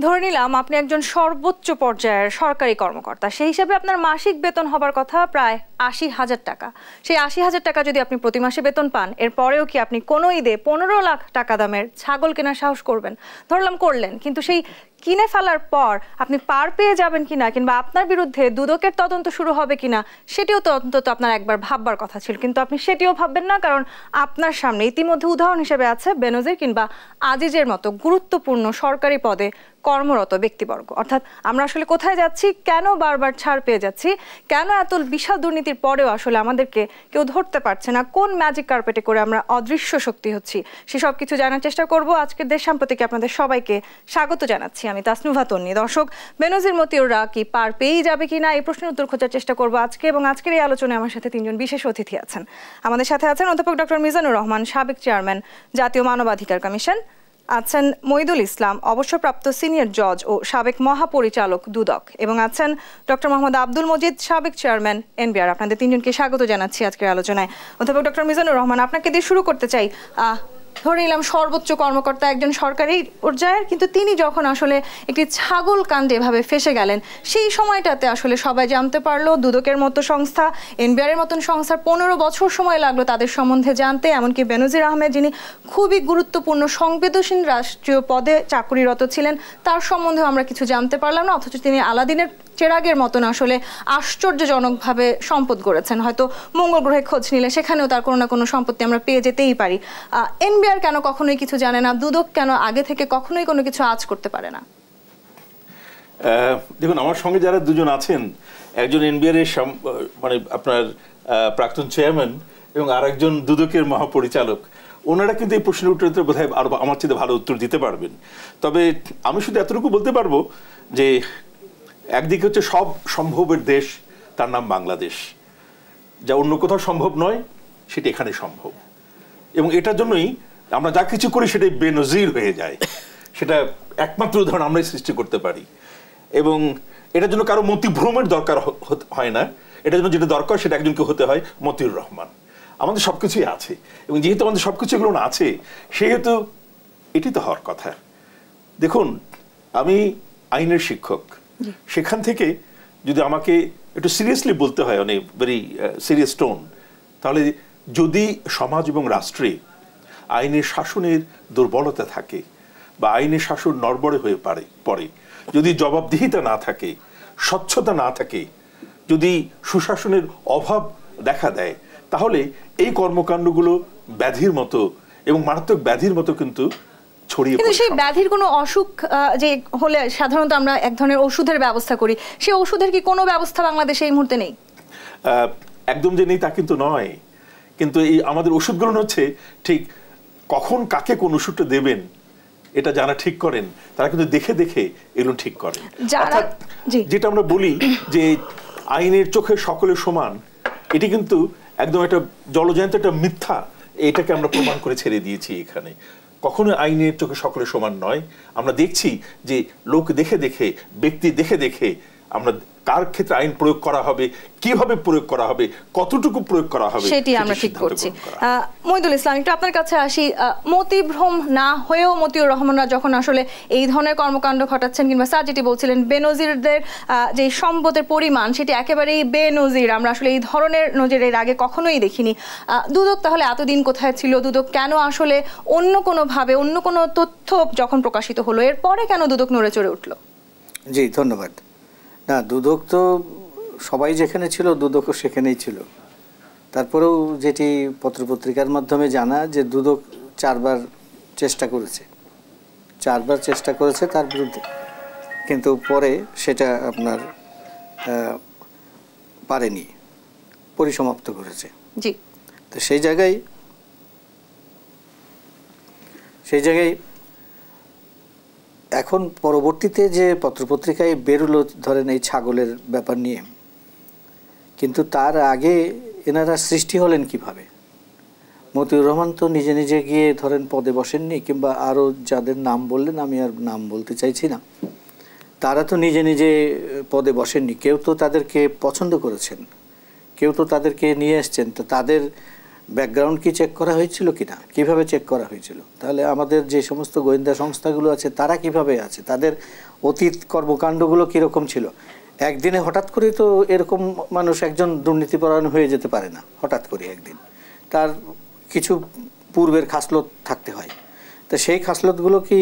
ধরে নিলাম আপনি একজন সর্বোচ্চ পর্যায়ের সরকারি কর্মকর্তা, সেই হিসাবে আপনার মাসিক বেতন হবার কথা প্রায় ৮০,০০০ টাকা। সেই ৮০,০০০ টাকা যদি আপনি প্রতি মাসে বেতন পান, এরপরেও কি আপনি কোনো ঈদে ১৫ লাখ টাকা দামের ছাগল কেনার সাহস করবেন? ধরলাম করলেন, কিন্তু সেই কিনে ফেলার পর আপনি পার পেয়ে যাবেন কিনা, কিংবা আপনার বিরুদ্ধে দুদকের তদন্ত শুরু হবে কিনা, সেটিও তো অন্তত আপনার একবার ভাববার কথা ছিল। কিন্তু আপনি সেটিও ভাববেন না, কারণ আপনার সামনে ইতিমধ্যে উদাহরণ হিসেবে আছে বেনজির কিংবা আজিজের মতো গুরুত্বপূর্ণ সরকারি পদে কর্মরত ব্যক্তিবর্গ। অর্থাৎ আমরা আসলে কোথায় যাচ্ছি, কেন বারবার ছাড় পেয়ে যাচ্ছি, কেন এত বিশাল দুর্নীতির পরেও আসলে আমাদেরকে কেউ ধরতে পারছে না, কোন ম্যাজিক কার্পেটে করে আমরা অদৃশ্য শক্তি হচ্ছি, সেসব কিছু জানার চেষ্টা করব। আজকের দেশ সাম্প্রতিকে আপনাদের সবাইকে স্বাগত জানাচ্ছি। আমি তাসনুভা তন্নি। দর্শক, বেনজির মতিউররা কি পার পেয়েই যাবে কিনা, এই প্রশ্নের উত্তর খোঁজার চেষ্টা করব আজকে। এবং আজকের এই আলোচনায় আমার সাথে তিনজন বিশেষ অতিথি আছেন। আমাদের সাথে আছেন অধ্যাপক ডক্টর মিজানুর রহমান, সাবেক চেয়ারম্যান জাতীয় মানবাধিকার কমিশন। আছেন মইদুল ইসলাম, অবসরপ্রাপ্ত সিনিয়র জজ ও সাবেক মহাপরিচালক দুদক। এবং আছেন ডক্টর মোহাম্মদ আব্দুল মজিদ, সাবেক চেয়ারম্যান এনবিআর। আপনাদের তিনজনকে স্বাগত জানাচ্ছি আজকের আলোচনায়। অধ্যাপক ডক্টর মিজানুর রহমান, আপনাকে দিয়ে শুরু করতে চাই। ধরে নিলাম সর্বোচ্চ কর্মকর্তা একজন সরকারি পর্যায়ের, কিন্তু তিনি যখন আসলে একটি ছাগল কাণ্ডে এভাবে ফেসে গেলেন, সেই সময়টাতে আসলে সবাই জানতে পারলো দুদকের মতো সংস্থা, এনবিআরের মতন সংস্থার ১৫ বছর সময় লাগলো তাদের সম্বন্ধে জানতে। এমনকি বেনজির আহমেদ, যিনি খুবই গুরুত্বপূর্ণ সংবেদনশীল রাষ্ট্রীয় পদে চাকুরিরত ছিলেন, তার সম্বন্ধেও আমরা কিছু জানতে পারলাম না, অথচ তিনি আলাদিনের চেরাগের মতন আসলে আশ্চর্যজনকভাবে সম্পদ গড়েছেন। হয়তো মঙ্গল গ্রহে খোঁজ নিলে সেখানেও তার কোনো না কোনো সম্পত্তি আমরা পেয়ে যেতেই পারি। এনবিআর কেন কখনোই কিছু জানে না? দুদক কেন আগে থেকে কখনোই কোনো কিছু আজ করতে পারে না? দেখুন, আমার সঙ্গে যারা দুজন আছেন, একজন এনবিআর এর মানে আপনার প্রাক্তন চেয়ারম্যান এবং আরেকজন দুদকের মহাপরিচালক, ওনারা কিন্তু এই প্রশ্নের উত্তর বোধহয় আরো আমার চেয়ে ভালো উত্তর দিতে পারবেন। তবে আমি শুধু এতটুকু বলতে পারবো যে একদিকে হচ্ছে সব সম্ভবের দেশ, তার নাম বাংলাদেশ। যা অন্য কোথাও সম্ভব নয়, সেটা এখানে সম্ভব। এবং এটার জন্যই আমরা যা কিছু করি সেটাই বেনজির হয়ে যায়। সেটা একমাত্র উদাহরণ আমরাই সৃষ্টি করতে পারি। এবং এটার জন্য কারো মতিভ্রমের দরকার হয় না। এটার জন্য যেটা দরকার সেটা একজনকে হতে হয় মতিউর রহমান। আমাদের সবকিছুই আছে, এবং যেহেতু আমাদের সবকিছু এগুলো আছে, সেহেতু এটি তো হওয়ার কথা। দেখুন, আমি আইনের শিক্ষক, সেখান থেকে যদি আমাকে একটু সিরিয়াসলি বলতে হয়, অনেক ভেরি সিরিয়াস টোন, তাহলে যদি সমাজ এবং রাষ্ট্রে আইনের শাসনের দুর্বলতা থাকে, বা আইনের শাসন নড়বড়ে হয়ে পড়ে, যদি জবাবদিহিতা না থাকে, স্বচ্ছতা না থাকে, যদি সুশাসনের অভাব দেখা দেয়, তাহলে এই কর্মকাণ্ডগুলো ব্যাধির মতো এবং মারাত্মক ব্যাধির মতো কিন্তু ছড়িয়ে পড়ে। সেই ব্যাধির কোনো অসুখ যে হলে সাধারণত আমরা এক ধরনের ওষুধের ব্যবস্থা করি, সেই ওষুধের কি কোনো ব্যবস্থা বাংলাদেশে এই মুহূর্তে নেই? একদম যে নেই তা কিন্তু নয়, কিন্তু এই আমাদের ওষুধগুলো হচ্ছে ঠিক কখন কাকে কোন ওষুধটা দেবেন এটা যারা ঠিক করেন, তারা কিন্তু দেখে দেখে এগুলো ঠিক করেন। যেটা আমরা বলি যে আইনের চোখে সকলে সমান, এটি কিন্তু একদম একটা জলজ্যান্ত একটা মিথ্যা। এটাকে আমরা প্রমাণ করে ছেড়ে দিয়েছি এখানে। কখনো আইনের চোখে সকলে সমান নয়। আমরা দেখছি যে লোক দেখে দেখে, ব্যক্তি দেখে দেখে আমরা কার ক্ষেত্রে আইন প্রয়োগ করা হবে, কিভাবে প্রয়োগ করা হবে, কতটুকু প্রয়োগ করা হবে, সেটি আমরা ঠিক করছি। মইদুল ইসলাম, একটু আপনার কাছে আসি। মতিভ্রম না হয়েও মতিউর রহমানরা যখন আসলে এই ধরনের কর্মকাণ্ড ঘটাচ্ছেন, কিংবা স্যার যেটি বলছিলেন বেনজিরদের যে সম্পদের পরিমাণ সেটি একেবারেই বেনজির, আমরা আসলে এই ধরনের নজির এর আগে কখনোই দেখিনি। দুদক তাহলে এতদিন কোথায় ছিল? দুদক কেন আসলে অন্য কোনোভাবে, অন্য কোনো তথ্য যখন প্রকাশিত হলো, এরপরে কেন দুদক নড়ে চড়ে উঠলো? জি, ধন্যবাদ। না, দুদক তো সবাই যেখানে ছিল, দুদকও সেখানেই ছিল। তারপরেও যেটি পত্রপত্রিকার মাধ্যমে জানা, যে দুদক 4বার চেষ্টা করেছে তার বিরুদ্ধে, কিন্তু পরে সেটা আপনার পারেনি, পরিসমাপ্ত করেছে। জি। তো সেই জায়গায় এখন পরবর্তীতে যে পত্রপত্রিকায় বেরোলো, ধরেন এই ছাগলের ব্যাপার নিয়ে, কিন্তু তার আগে এনারা সৃষ্টি হলেন কিভাবে? মতিউর রহমান তো নিজে নিজে গিয়ে ধরেন পদে বসেননি, কিংবা আরও যাদের নাম বললেন, আমি আর নাম বলতে চাইছি না, তারা তো নিজে নিজে পদে বসেননি। কেউ তো তাদেরকে পছন্দ করেছেন, কেউ তো তাদেরকে নিয়ে এসছেন। তো তাদের ব্যাকগ্রাউন্ড কি চেক করা হয়েছিল কিনা, কিভাবে চেক করা হয়েছিল? তাহলে আমাদের যে সমস্ত গোয়েন্দা সংস্থাগুলো আছে তারা কিভাবে আছে, তাদের অতীত কর্মকাণ্ডগুলো কীরকম ছিল। একদিনে হঠাৎ করে তো এরকম মানুষ একজন দুর্নীতিপরায়ণ হয়ে যেতে পারে না হঠাৎ করে একদিন, তার কিছু পূর্বের খাসলত থাকতে হয়। তো সেই খাসলতগুলো কি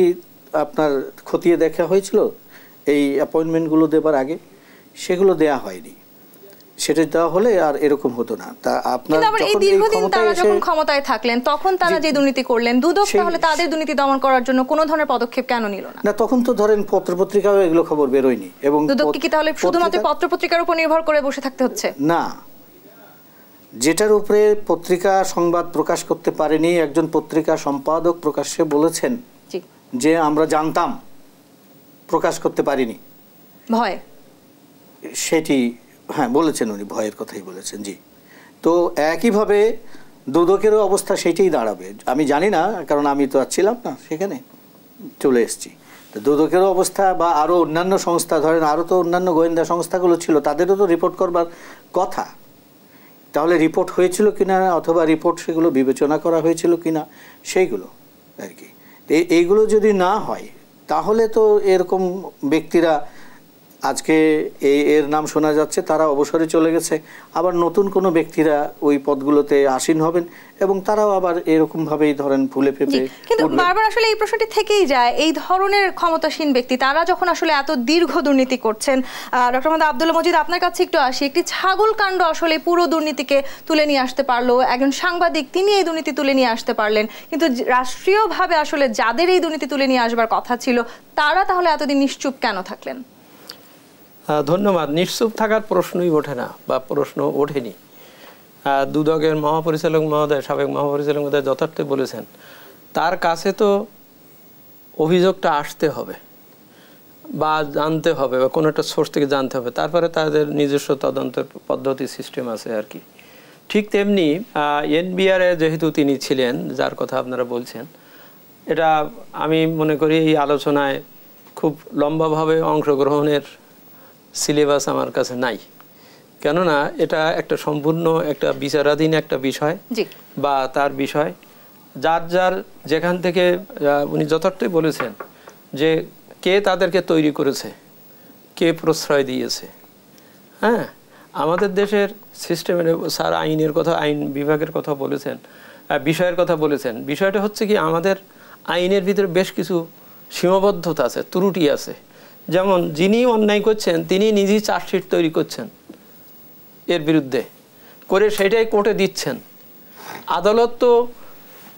আপনার খতিয়ে দেখা হয়েছিল এই অ্যাপয়েন্টমেন্টগুলো দেবার আগে? সেগুলো দেয়া হয়নি। সেটা দেওয়া হলে আর এরকম হতো না। তা আপনার যখন ক্ষমতায় থাকলেন তখন তারা যে দুর্নীতি করলেন, দুদক তাহলে তাদের দুর্নীতি দমন করার জন্য কোনো ধরনের পদক্ষেপ কেন নিল না? না, তখন তো ধরেন পত্রপত্রিকাও এগুলো খবর বেরোয়নি। এবং দুদককে কি তাহলে শুধুমাত্র পত্রপত্রিকার উপর নির্ভর করে বসে থাকতে হচ্ছে? না, যেটার উপরে পত্রিকা সংবাদ প্রকাশ করতে পারেনি, একজন পত্রিকা সম্পাদক প্রকাশ্যে বলেছেন যে আমরা জানতাম, প্রকাশ করতে পারিনি, ভয়। সেটি হ্যাঁ বলেছেন, উনি ভয়ের কথাই বলেছেন। জি, তো একইভাবে দুদকেরও অবস্থা সেইটাই দাঁড়াবে। আমি জানি না, কারণ আমি তো আর ছিলাম না সেখানে, চলে এসেছি। তো দুদকেরও অবস্থা বা আরও অন্যান্য সংস্থা, ধরেন আরও তো অন্যান্য গোয়েন্দা সংস্থাগুলো ছিল, তাদেরও তো রিপোর্ট করবার কথা। তাহলে রিপোর্ট হয়েছিল কিনা, অথবা রিপোর্ট সেগুলো বিবেচনা করা হয়েছিল কিনা, সেইগুলো আর কি। এইগুলো যদি না হয় তাহলে তো এরকম ব্যক্তিরা আজকে এর নাম শোনা যাচ্ছে, তারা অবসরে চলে গেছে, আবার নতুন কোনো ব্যক্তিরা ওই পদগুলোতে আসীন হবেন এবং তারাও আবার এরকমভাবেই ধরেন ফুলে ফেপে। কিন্তু বারবার আসলে এই প্রশ্নটি থেকেই যায়, এই ধরনের ক্ষমতাসীন ব্যক্তি তারা যখন আসলে এত দীর্ঘ দুর্নীতি করছেন, ডক্টর মোহাম্মদ আব্দুল মজিদ আপনার কাছে একটু আসি, একটি ছাগল কাণ্ড আসলে পুরো দুর্নীতিকে তুলে নিয়ে আসতে পারলো, একজন সাংবাদিক তিনি এই দুর্নীতি তুলে নিয়ে আসতে পারলেন, কিন্তু রাষ্ট্রীয়ভাবে আসলে যাদের এই দুর্নীতি তুলে নিয়ে আসবার কথা ছিল তারা তাহলে এতদিন নিশ্চুপ কেন থাকলেন? ধন্যবাদ। নিশ্চুপ থাকার প্রশ্নই ওঠে না বা প্রশ্ন ওঠেনি। দুদকের মহাপরিচালক মহোদয়, সাবেক মহাপরিচালক মহোদয় যথার্থ বলেছেন, তার কাছে তো অভিযোগটা আসতে হবে বা জানতে হবে বা কোনো একটা সোর্স থেকে জানতে হবে, তারপরে তাদের নিজস্ব তদন্তের পদ্ধতি সিস্টেম আছে আর কি। ঠিক তেমনি এনবিআরে যেহেতু তিনি ছিলেন, যার কথা আপনারা বলছেন, এটা আমি মনে করি এই আলোচনায় খুব লম্বাভাবে অংশগ্রহণের সিলেবাস আমার কাছে নাই। কেননা এটা একটা সম্পূর্ণ একটা বিচারাধীন একটা বিষয় বা তার বিষয়, যার যার যেখান থেকে উনি যথার্থই বলেছেন যে কে তাদেরকে তৈরি করেছে, কে প্রশ্রয় দিয়েছে। হ্যাঁ, আমাদের দেশের সিস্টেমের স্যার আইনের কথা, আইন বিভাগের কথা বলেছেন, বিষয়ের কথা বলেছেন। বিষয়টা হচ্ছে কি, আমাদের আইনের ভিতরে বেশ কিছু সীমাবদ্ধতা আছে, ত্রুটি আছে। যেমন যিনি অন্যায় করছেন তিনি নিজেই চার্জশিট তৈরি করছেন এর বিরুদ্ধে, করে সেটাই কোর্টে দিচ্ছেন। আদালত তো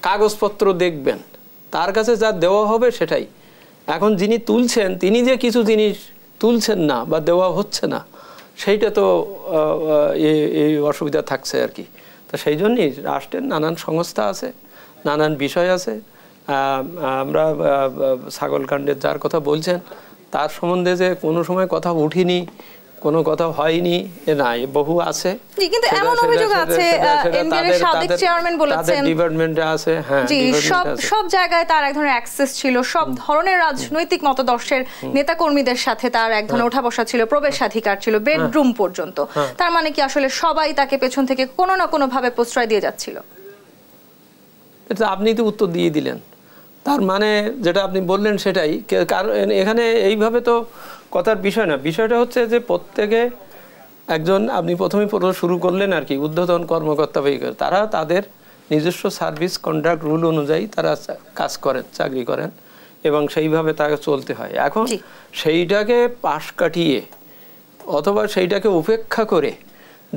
কাগজপত্র দেখবেন, তার কাছে যা দেওয়া হবে সেটাই। এখন যিনি তুলছেন তিনি যে কিছু জিনিস তুলছেন না বা দেওয়া হচ্ছে না, সেইটা তো এই অসুবিধা থাকছে আর কি। তো সেই জন্যই রাষ্ট্রের নানান সংস্থা আছে, নানান বিষয় আছে। আমরা ছাগলকাণ্ডের যার কথা বলছেন তার সম্বন্ধে যে কোনো সময় কথা উঠিনি, কোনো কথা হয়নি এ নাই, বহু আছে। কিন্তু এমন অভিযোগ আছে এনবিআর সাবেক চেয়ারম্যান বলেছেন ডিপার্টমেন্টে আছে, হ্যাঁ সব জায়গায় তার এক ধরনের অ্যাক্সেস ছিল, সব ধরনের রাজনৈতিক মতাদর্শের নেতাকর্মীদের সাথে তার এক ধরনের ওঠা বসা ছিল, প্রবেশাধিকার ছিল বেডরুম পর্যন্ত। তার মানে কি আসলে সবাই তাকে পেছন থেকে কোনো না কোনো ভাবে প্রশ্রয় দিয়ে যাচ্ছিল? এটা আপনি তো উত্তর দিয়ে দিলেন। তার মানে যেটা আপনি বললেন সেটাই, কারণ এখানে এইভাবে তো কথার বিষয় না। বিষয়টা হচ্ছে যে প্রত্যেকে একজন, আপনি প্রথমেই শুরু করলেন আর কি, ঊর্ধ্বতন কর্মকর্তা, তারা তাদের নিজস্ব সার্ভিস কন্ট্রাক্ট রুল অনুযায়ী তারা কাজ করেন, চাকরি করেন এবং সেইভাবে তাকে চলতে হয়। এখন সেইটাকে পাশ কাটিয়ে অথবা সেইটাকে উপেক্ষা করে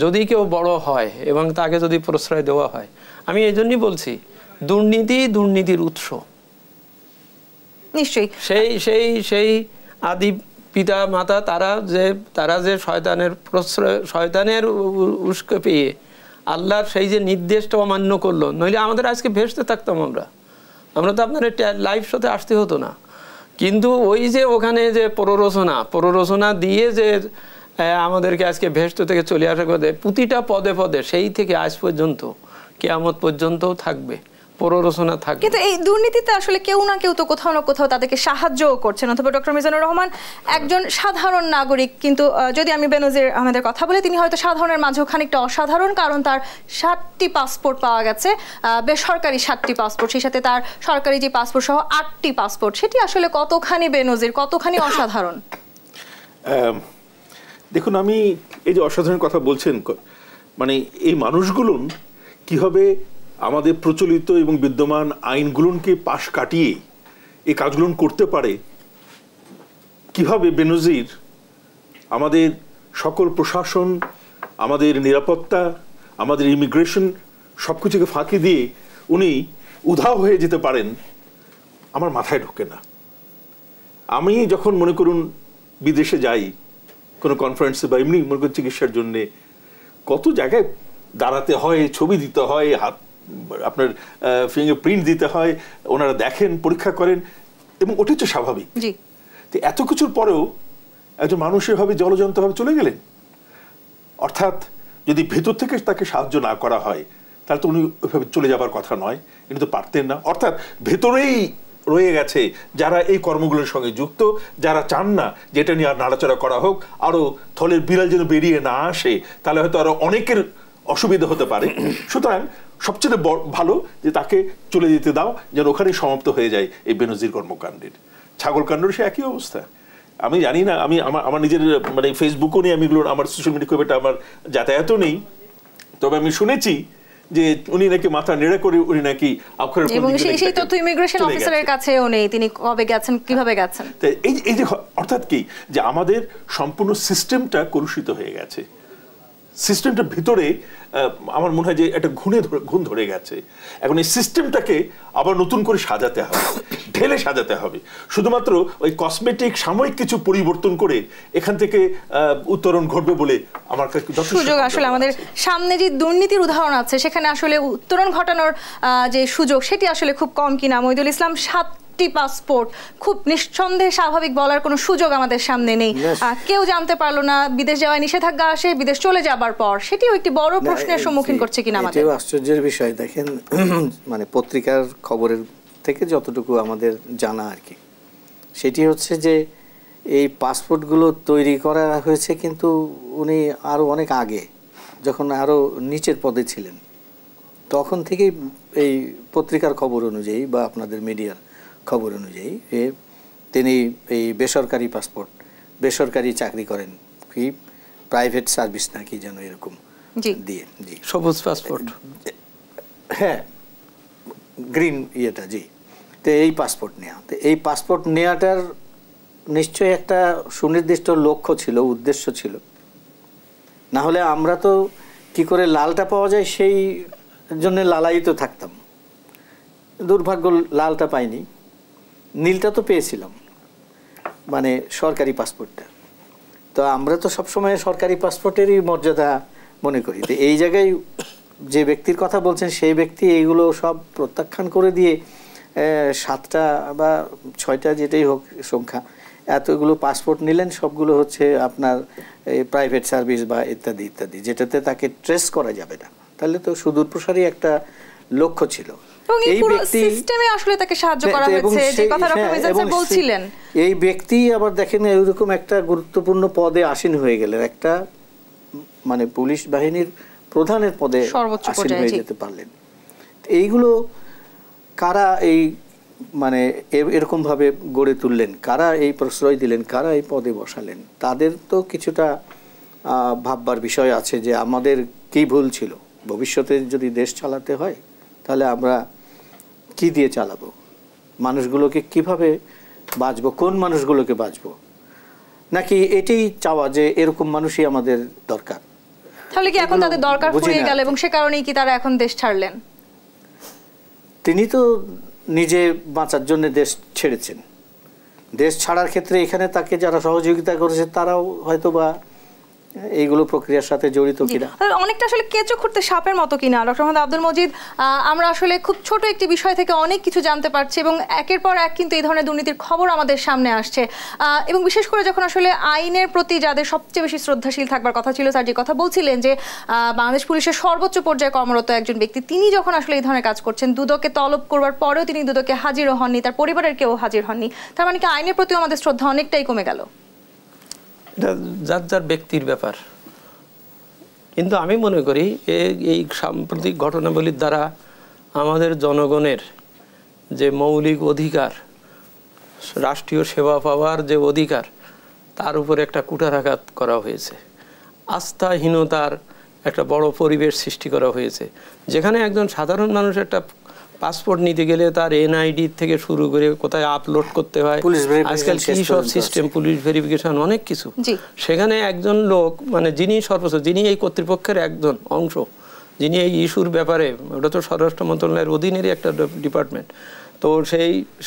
যদি কেউ বড় হয় এবং তাকে যদি প্রশ্রয় দেওয়া হয়, আমি এই জন্যই বলছি দুর্নীতির উৎস নিশ্চয়ই সেই আদি পিতা মাতা, তারা যে শয়তানের উস্কে পেয়ে আল্লাহর সেই যে নির্দেশটা অমান্য করলো, নইলে আমাদের আজকে ভেসতে থাকতাম আমরা তো আপনার লাইভ শোতে আসতে হতো না। কিন্তু ওই যে ওখানে যে প্ররোচনা দিয়ে যে আমাদেরকে আজকে ভেস্ত থেকে চলে আসা করে, প্রতিটা পদে পদে সেই থেকে আজ পর্যন্ত কিয়ামত পর্যন্তও থাকবে, প্ররোচনা থাকবে। কিন্তু এই দুর্নীতিতে আসলে কেউ না কেউ তো কোথাও না কোথাও তাদেরকে সাহায্যও করছেন, অথবা ডক্টর মিজানুর রহমান একজন সাধারণ নাগরিক, কিন্তু যদি আমি বেনজির আহমেদের কথা বলি, তিনি হয়তো সাধারণের মাঝেও খানিকটা অসাধারণ, কারণ তার 7টি পাসপোর্ট পাওয়া গেছে, বেসরকারি 7টি পাসপোর্ট, সেই সাথে তার সরকারি যে পাসপোর্ট সহ 8টি পাসপোর্ট। সেটি আসলে কতখানি বেনজির, কতখানি অসাধারণ? দেখুন, আমি এই যে অসাধারণ কথা বলছেন, মানে এই মানুষগুলো কিভাবে আমাদের প্রচলিত এবং বিদ্যমান আইনগুলোকে পাশ কাটিয়ে এই কাজগুলো করতে পারে, কিভাবে বেনজির আমাদের সকল প্রশাসন, আমাদের নিরাপত্তা, আমাদের ইমিগ্রেশন সবকিছুকে ফাঁকি দিয়ে উনি উধাও হয়ে যেতে পারেন, আমার মাথায় ঢোকে না। আমি যখন মনে করুন বিদেশে যাই কোনো কনফারেন্সে বা এমনি মনে করুন চিকিৎসার জন্যে, কত জায়গায় দাঁড়াতে হয়, ছবি দিতে হয়, হাত আপনার ফিঙ্গারপ্রিন্ট দিতে হয়, ওনারা দেখেন, পরীক্ষা করেন, এবং ওটা হচ্ছে স্বাভাবিক। তো এত কিছুর পরেও একজন মানুষ এভাবে জলজন্তভাবে চলে গেলেন। অর্থাৎ যদি ভেতর থেকে তাকে সাহায্য না করা হয় তাহলে তো উনি ওইভাবে চলে যাবার কথা নয়, এটা তো পারতেন না। অর্থাৎ ভেতরেই রয়ে গেছে যারা এই কর্মগুলোর সঙ্গে যুক্ত, যারা চান না যে এটা নিয়ে আর নাড়াচাড়া করা হোক, আরো থলের বিড়াল যেন বেরিয়ে না আসে, তাহলে হয়তো আরো অনেকের অসুবিধা হতে পারে। সুতরাং সবচেয়ে ভালো যে তাকে চলে যেতে দাও, যেন ওখানেই সমাপ্ত হয়ে যায় এই বেনজির কর্মকাণ্ডের। ছাগলকাণ্ডের সে একই অবস্থা। আমি জানি না, আমি আমার নিজের মানে ফেসবুকও নেই, আমি এগুলো আমার সোশ্যাল মিডিয়া খুব একটা আমার যাতায়াতও নেই, তবে আমি শুনেছি যে উনি নাকি মাথা নেড়ে করে উনি নাকি অক্ষরের এবং সেই তথ্য ইমিগ্রেশন অফিসারের কাছেও নেই, তিনি কবে গেছেন, কিভাবে গেছেন। এই যে অর্থাৎ কি যে আমাদের সম্পূর্ণ সিস্টেমটা কলুষিত হয়ে গেছে। সিস্টেমটার ভিতরে আমার মনে হয় যে একটা ঘুণ ধরে গেছে। এখন এই সিস্টেমটাকে আবার নতুন করে সাজাতে হবে, ঢেলে সাজাতে হবে। শুধুমাত্র ওই কসমেটিক সাময়িক কিছু পরিবর্তন করে এখান থেকে উত্তরণ ঘটবে বলে আমার কাছে সুযোগ আসলে আমাদের সামনে যে দুর্নীতির উদাহরণ আছে সেখানে আসলে উত্তরণ ঘটানোর যে সুযোগ সেটি আসলে খুব কম কিনা। মহিদুল ইসলাম, 7টি পাসপোর্ট, খুব নিঃসন্দেহে স্বাভাবিক বলার কোনো সুযোগ আমাদের সামনে নেই। কেউ জানতে পারলো না, বিদেশ যাওয়ায় নিষেধাজ্ঞা আসে বিদেশ চলে যাবার পর, সেটিও একটি বড় প্রশ্নের সম্মুখীন করছে কিনা আমাদের। এটাও আশ্চর্যের বিষয়। দেখেন, মানে পত্রিকার খবরের থেকে যতটুকু আমাদের জানা আর কি, সেটি হচ্ছে যে এই পাসপোর্টগুলো তৈরি করা হয়েছে কিন্তু উনি আরও অনেক আগে, যখন আরও নিচের পদে ছিলেন, তখন থেকেই এই পত্রিকার খবর অনুযায়ী বা আপনাদের মিডিয়ার খবর অনুযায়ী তিনি এই বেসরকারি পাসপোর্ট, বেসরকারি চাকরি করেন, কি প্রাইভেট সার্ভিস না কি যেন এরকম দিয়ে, জি সবুজ পাসপোর্ট, হ্যাঁ গ্রিন ইয়েটা, জি। তো এই পাসপোর্ট নেওয়া, তো এই পাসপোর্ট নেওয়াটার নিশ্চয়ই একটা সুনির্দিষ্ট লক্ষ্য ছিল, উদ্দেশ্য ছিল। না হলে আমরা তো কি করে লালটা পাওয়া যায় সেই জন্য লালায়িত থাকতাম। দুর্ভাগ্য লালটা পাইনি, নীলটা তো পেয়েছিলাম, মানে সরকারি পাসপোর্টটা। তো আমরা তো সবসময় সরকারি পাসপোর্টেরই মর্যাদা মনে করি। তো এই জায়গায় যে ব্যক্তির কথা বলছেন সেই ব্যক্তি এইগুলো সব প্রত্যাখ্যান করে দিয়ে 7টা বা 6টা যেটাই হোক সংখ্যা, এতগুলো পাসপোর্ট নিলেন, সবগুলো হচ্ছে আপনার প্রাইভেট সার্ভিস বা ইত্যাদি ইত্যাদি, যেটাতে তাকে ট্রেস করা যাবে না। তাহলে তো সুদূর প্রসারী একটা লক্ষ্য ছিল। এই সিস্টেমে আসলে তাকে সাহায্য করা হয়েছে, যে কথা ডক্টর মিজান স্যার বলছিলেন। এই ব্যক্তি আবার দেখেন এরকম একটা গুরুত্বপূর্ণ পদে আসীন হয়ে গেলেন, একটা মানে পুলিশ বাহিনীর প্রধানের পদে আসীন হয়ে যেতে পারলেন। এইগুলো কারা এই মানে এরকম ভাবে গড়ে তুললেন, কারা এই প্রশ্রয় দিলেন, কারা এই পদে বসালেন, তাদের তো কিছুটা ভাববার বিষয় আছে যে আমাদের কি ভুল ছিল। ভবিষ্যতে যদি দেশ চালাতে হয় তাহলে আমরা কি দিয়ে চালাবো, মানুষগুলোকে কিভাবে বাঁচবো, কোন মানুষগুলোকে বাঁচবো, নাকি এটাই চাওয়া যে এরকম মানুষই আমাদের দরকার। তাহলে কি এখন তাদের দরকার ফুরিয়ে গেল এবং সে কারণেই কি তারা এখন দেশ ছাড়লেন? তিনি তো নিজে বাঁচার জন্য দেশ ছেড়েছেন। দেশ ছাড়ার ক্ষেত্রে এখানে তাকে যারা সহযোগিতা করেছে তারাও হয়তো বা এইগুলো প্রক্রিয়ার সাথে জড়িত কিনা। অনেকটা আসলে কেঁচো খুঁড়তে সাপের মতো কিনা ডক্টর মোহাম্মদ আব্দুল মজিদ, আমরা আসলে খুব ছোট একটি বিষয় থেকে অনেক কিছু জানতে পারছি এবং একের পর এক কিন্তু এই ধরনের দুর্নীতির খবর আমাদের সামনে আসছে, এবং বিশেষ করে যখন আসলে আইনের প্রতি যাদের সবচেয়ে বেশি শ্রদ্ধাশীল থাকবার কথা ছিল, স্যার যে কথা বলছিলেন যে বাংলাদেশ পুলিশের সর্বোচ্চ পর্যায়ে কর্মরত একজন ব্যক্তি, তিনি যখন আসলে এই ধরনের কাজ করছেন, দুদকে তলব করবার পরেও তিনি দুদকে হাজিরও হননি, তার পরিবারের কেউ হাজির হননি, তার মানে কি আইনের প্রতিও আমাদের শ্রদ্ধা অনেকটাই কমে গেল? এটা যার যার ব্যক্তির ব্যাপার, কিন্তু আমি মনে করি এই সাম্প্রতিক ঘটনাবলীর দ্বারা আমাদের জনগণের যে মৌলিক অধিকার, রাষ্ট্রীয় সেবা পাওয়ার যে অধিকার, তার উপরে একটা কুঠারাঘাত করা হয়েছে। আস্থাহীনতার একটা বড় পরিবেশ সৃষ্টি করা হয়েছে, যেখানে একজন সাধারণ মানুষ একটা পাসপোর্ট নিতে গেলে তার এনআইডি থেকে শুরু করে কোথায় আপলোড করতে হয়, আজকাল কি সব সিস্টেম, পুলিশ ভেরিফিকেশন, অনেক কিছু। সেখানে একজন লোক, মানে যিনি সর্বোচ্চ, যিনি এই কর্তৃপক্ষের একজন অংশ, যিনি এই ইস্যুর ব্যাপারে, ওটা তো স্বরাষ্ট্র মন্ত্রণালয়ের অধীনেরই একটা ডিপার্টমেন্ট, তো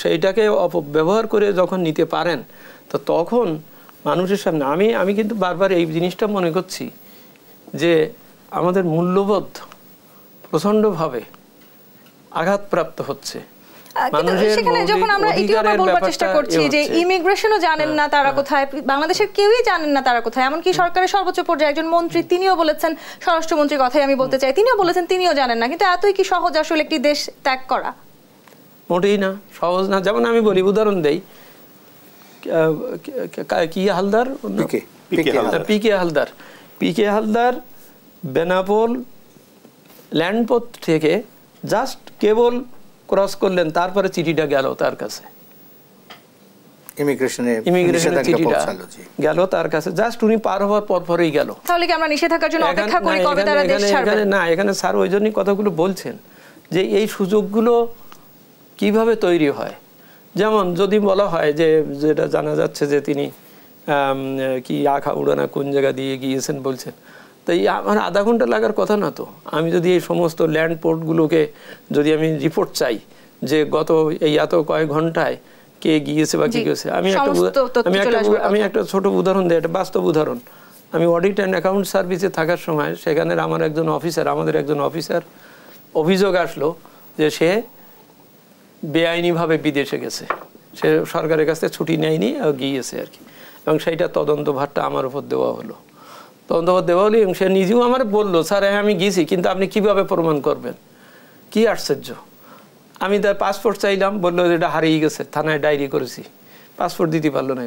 সেইটাকে অপব্যবহার করে যখন নিতে পারেন, তো তখন মানুষের সামনে আমি কিন্তু বারবার এই জিনিসটা মনে করছি যে আমাদের মূল্যবোধ প্রচণ্ডভাবে আঘাতপ্রাপ্ত হচ্ছে। সেখানে যখন আমরা এটিও বলবার চেষ্টা করছি যে ইমিগ্রেশনও জানেন না তারা কোথায়, বাংলাদেশের কেউই জানেন না তারা কোথায়, এমনকি সরকারের সর্বোচ্চ পর্যায়ে একজন মন্ত্রী, তিনিও বলেছেন, স্বরাষ্ট্রমন্ত্রীর কথাই আমি বলতে চাই, তিনিও বলেছেন তিনিও জানেন না। কিন্তু এতই কি সহজ আসলে একটি দেশ ত্যাগ করা? মোটেই না, সহজ না। যেমন আমি বলি, উদাহরণ দেই, কি হালদার, পিকে হালদার বেনাপোল ল্যান্ডপোর্ট থেকে জাস্ট কেবল ক্রস করলেন, তারপরে চিঠিটা গেল তার কাছে, ইমিগ্রেশনের চিঠিটা গেল তার কাছে, জাস্ট উনি পার হওয়ার পরেই গেল। তাহলে কি আমরা নিষেধাজ্ঞার জন্য অপেক্ষা করি কবে তারা দেশ ছাড়বে? না, এখানে স্যার ওই জন্যই কথাগুলো বলছেন যে এই সুযোগগুলো কিভাবে তৈরি হয়। যেমন যদি বলা হয় যে, যেটা জানা যাচ্ছে যে তিনি কি আখা উড়ানা কোন জায়গা দিয়ে গিয়েছেন বলছেন, তো এই আমার আধা ঘন্টা লাগার কথা না তো। আমি যদি এই সমস্ত ল্যান্ড পোর্টগুলোকে যদি আমি রিপোর্ট চাই যে গত এই এত কয়েক ঘন্টায় কে গিয়েছে বা কি গেছে, আমি একটা ছোট উদাহরণ দিই, একটা বাস্তব উদাহরণ। আমি অডিট অ্যান্ড অ্যাকাউন্ট সার্ভিসে থাকার সময় সেখানে আমাদের একজন অফিসার অভিযোগ আসলো যে সে বেআইনিভাবে বিদেশে গেছে, সে সরকারের কাছে ছুটি নেয়নি, গিয়েছে আর কি, এবং সেইটা তদন্তভারটা আমার উপর দেওয়া হলো। এবং সে নিজেও আমার বললো, স্যার হ্যাঁ আমি গিয়েছি, কিন্তু আপনি কিভাবে প্রমাণ করবেন? কি আশ্চর্য! আমি তার পাসপোর্ট চাইলাম, বললো যে এটা হারিয়ে গেছে, থানায় ডায়েরি করেছি, পাসপোর্ট দিতে পারলো না।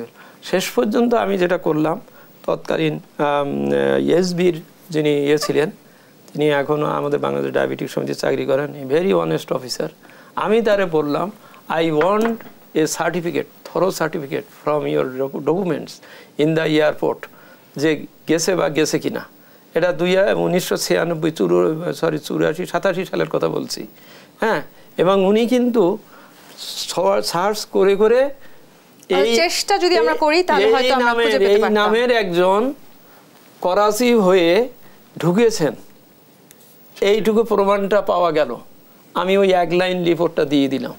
শেষ পর্যন্ত আমি যেটা করলাম, তৎকালীন এসবির যিনি ছিলেন, তিনি এখনও আমাদের বাংলাদেশ ডায়াবেটিক সমিতির চাকরি করেন, ভেরি অনেস্ট অফিসার। আমি তারে বললাম, I want a certificate, thorough certificate from your documents in the airport, যে গেছে বা গেছে কিনা। এটা 1986 সালের কথা বলছি, হ্যাঁ। এবং উনি কিন্তু সার্চ করে করে এই চেষ্টা যদি আমরা করি তাহলে হয়তো আমরা খুঁজে পেতে পারতাম। এই নামের একজন করাচি হয়ে ঢুকেছেন, এইটুকু প্রমাণটা পাওয়া গেল। আমি ওই এক লাইন রিপোর্টটা দিয়ে দিলাম।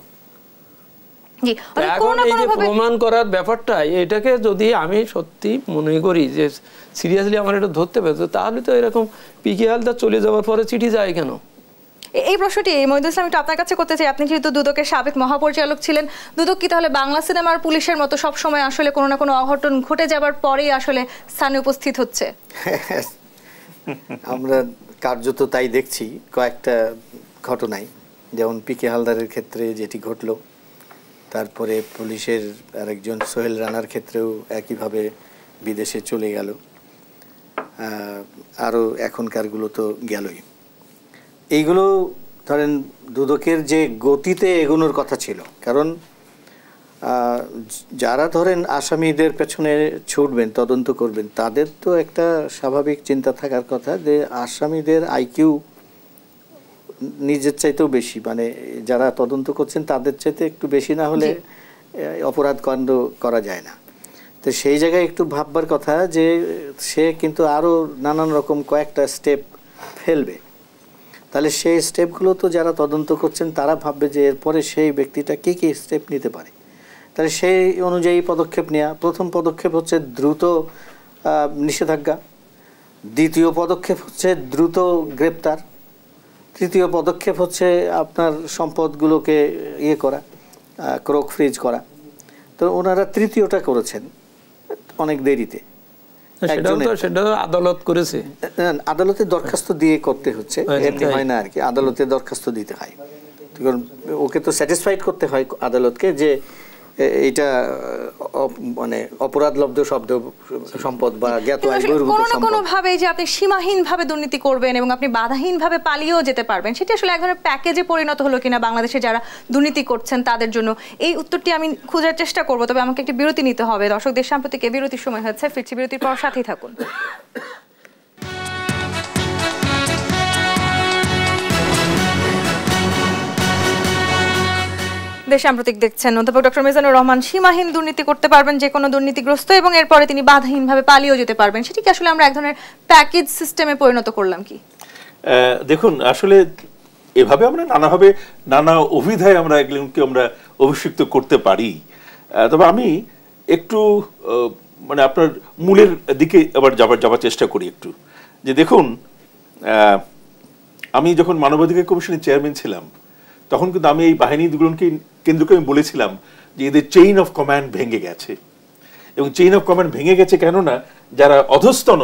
এখন এই যে প্রমাণ করার ব্যাপারটা, এটাকে যদি আমি সত্যি মনে করি যে সিরিয়াসলি আমার এটা ধরতে পেরেছে, তাহলে তো এরকম পিকে হালদার চলে যাওয়ার পরে চিঠি যায় কেন? এই প্রশ্নটি মহিদুল ইসলাম একটু আপনার কাছে করতে চাই। আপনি যেহেতু দুদকের সাবেক মহাপরিচালক ছিলেন, দুদক কি তাহলে বাংলা সিনেমার পুলিশের মতো সবসময় আসলে কোনো না কোনো অঘটন ঘটে যাবার পরেই আসলে স্থানে উপস্থিত হচ্ছে? আমরা কার্যত তাই দেখছি কয়েকটা ঘটনায়, যেমন পিকে হালদারের ক্ষেত্রে যেটি ঘটলো, তারপরে পুলিশের আরেকজন সোহেল রানার ক্ষেত্রেও একইভাবে বিদেশে চলে গেল, আরও এখনকারগুলো তো গেলই। এইগুলো ধরেন দুদকের যে গতিতে এগোনোর কথা ছিল, কারণ যারা ধরেন আসামিদের পেছনে ছুটবেন, তদন্ত করবেন, তাদের তো একটা স্বাভাবিক চিন্তা থাকার কথা যে আসামিদের আইকিউ নিজের চাইতেও বেশি, মানে যারা তদন্ত করছেন তাদের চাইতে একটু বেশি না হলে অপরাধ কাণ্ড করা যায় না। তো সেই জায়গায় একটু ভাববার কথা যে সে কিন্তু আরও নানান রকম কয়েকটা স্টেপ ফেলবে, তাহলে সেই স্টেপগুলো তো যারা তদন্ত করছেন তারা ভাববে যে এরপরে সেই ব্যক্তিটা কী কী স্টেপ নিতে পারে, তাহলে সেই অনুযায়ী পদক্ষেপ নেওয়া। প্রথম পদক্ষেপ হচ্ছে দ্রুত নিষেধাজ্ঞা, দ্বিতীয় পদক্ষেপ হচ্ছে দ্রুত গ্রেপ্তার, তৃতীয় পদক্ষেপ হচ্ছে আপনার সম্পদগুলোকে ইয়ে করা, ক্রোক ফ্রিজ করা। তো ওনারা তৃতীয়টা করেছেন অনেক দেরিতে। সেটা আদালত করেছে, আদালতে দরখাস্ত দিয়ে করতে হচ্ছে, এমনি হয় না আর কি, আদালতে দরখাস্ত দিতে হয়। ওকে তো স্যাটিসফাইড করতে হয় আদালতকে যে এটা মানে অপরাধলব্ধ সম্পদ বা জ্ঞাত আয় বহির্ভূত সম্পদ। কোনো ভাবে যে আপনি সীমাহীনভাবে দুর্নীতি করবেন এবং আপনি বাধাহীনভাবে পালিয়েও যেতে পারবেন, সেটা আসলে এক ধরনের প্যাকেজে পরিণত হলো কিনা বাংলাদেশে যারা দুর্নীতি করছেন তাদের জন্য, এই উত্তরটি আমি খোঁজার চেষ্টা করব। তবে আমাকে একটি বিরতি নিতে হবে। দর্শকদের সাম্প্রতিক বিরতির সময় হচ্ছে, ফিরছি বিরতির পর, সাথেই থাকুন। সাম্প্রতিক দেখছেন অধ্যাপক ডক্টর মিজানুর রহমান সীমাহীন দুর্নীতি করতে পারবেন, যে কোনো দুর্নীতিগ্রস্ত, এবং এরপরে তিনি বাধাহীনভাবে পালিয়েও যেতে পারবেন। সেটি কি আসলে আমরা এক ধরনের প্যাকেজ সিস্টেমে পরিণত করলাম কি? দেখুন, আসলে এভাবে আমরা নানাভাবে নানা অভিধায় আমরা এগুলোকে আমরা অভিষিক্ত করতে পারি। তবে আমি একটু মানে আপনার মূলের দিকে আবার যাবার চেষ্টা করি একটু, যে দেখুন, আমি যখন মানবাধিকার কমিশনের চেয়ারম্যান ছিলাম তখন কিন্তু আমি এই বাহিনীগুলোকে কেন্দ্র করে আমি বলেছিলাম যে এদের চেইন অফ কমান্ড ভেঙে গেছে। এবং চেইন অফ কমান্ড ভেঙে গেছে কেননা যারা অধস্তন